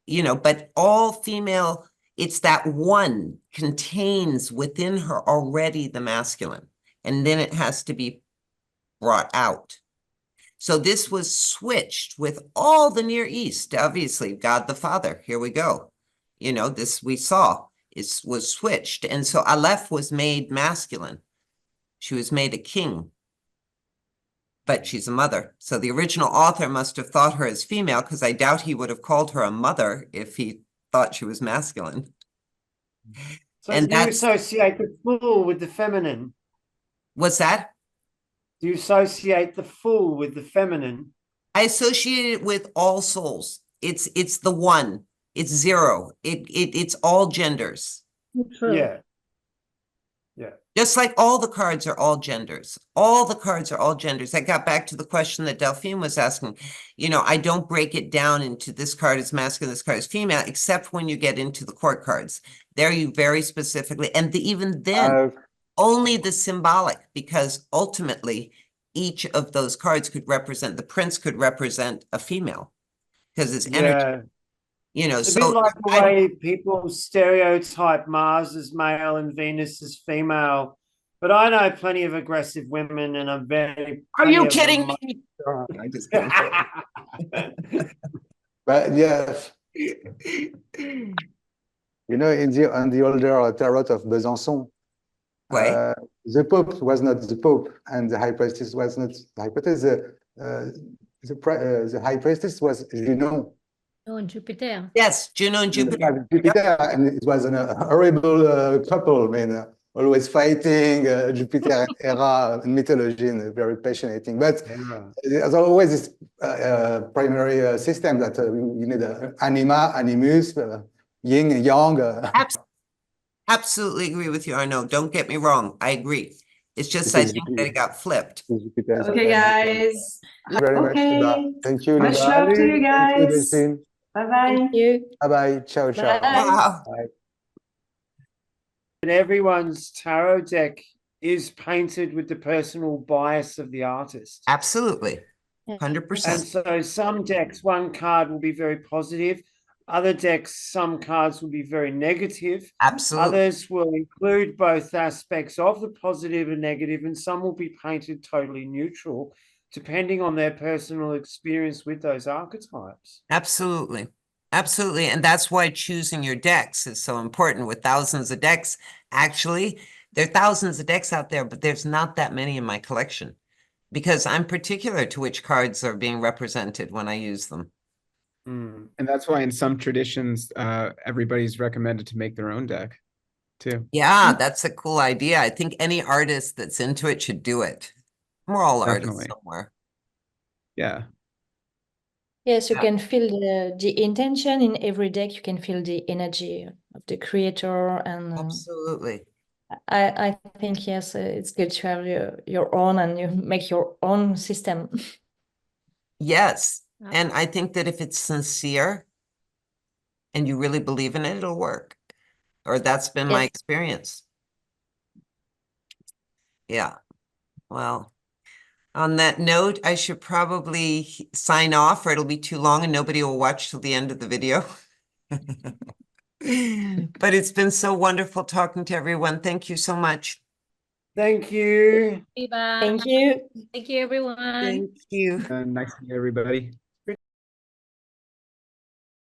but all female, it's that one contains within her already the masculine, and then it has to be brought out. So this was switched with all the Near East, obviously, God the Father, here we go. This we saw, was switched. And so Aleph was made masculine. She was made a king, but she's a mother. So the original author must have thought her as female, because I doubt he would have called her a mother if he thought she was masculine. So And do you that's, associate the full with the feminine? what's that? Do you associate the full with the feminine? I associate it with all souls. It's the one. It's zero. It's all genders. True. Yeah. Yeah. Just like all the cards are all genders. All the cards are all genders. I got back to the question that Delphine was asking. I don't break it down into this card is masculine, this card is female, except when you get into the court cards. There you very specifically, and even then, only the symbolic, because ultimately each of those cards could represent, the prince could represent a female because it's energy. Yeah. It's a So bit like the way people stereotype Mars as male and Venus as female. But I know plenty of aggressive women, and I'm very. Are you plenty of kidding them- me? I'm just kidding. But yes, on the older tarot of Besançon, Right. the Pope was not the Pope, and the High Priestess was not the High Priestess. The High Priestess was Junon. Oh, Jupiter. Yes, Juno and Jupiter. Jupiter, and it was a horrible couple. I mean, always fighting. Jupiter era in mythology, and very passionate. But there's always this primary system that you need anima, animus, yin and yang. Absolutely agree with you, Arnaud. Don't get me wrong. I agree. It's just I think that it got flipped. Okay, guys. Thank you very much, Liba. Thank you, Much Liba. love to you Thank you, guys. Delphine. Bye-bye. Thank you. Bye-bye. Ciao, ciao. Bye. Wow. Bye. And everyone's tarot deck is painted with the personal bias of the artist. Absolutely. Yeah. 100%. And so some decks, one card will be very positive. Other decks, some cards will be very negative. Absolutely. Others will include both aspects of the positive and negative, and some will be painted totally neutral, depending on their personal experience with those archetypes. Absolutely. Absolutely. And that's why choosing your decks is so important. With thousands of decks, actually, there are thousands of decks out there, but there's not that many in my collection because I'm particular to which cards are being represented when I use them. Mm. And that's why in some traditions, everybody's recommended to make their own deck too. Yeah, that's a cool idea. I think any artist that's into it should do it. We're all artists Definitely. somewhere. Yeah. Yes, you Yeah. can feel the intention in every deck. You can feel the energy of the creator, and Absolutely. I think yes, it's good to have your own, and you make your own system. Yes. And I think that if it's sincere and you really believe in it, it'll work. Or that's been my Yes. experience. Yeah. Well, on that note, I should probably sign off or it'll be too long and nobody will watch till the end of the video. But it's been so wonderful talking to everyone. Thank you so much. Thank you. Bye. Thank you. Thank you, everyone. Thank you. Nice to meet everybody.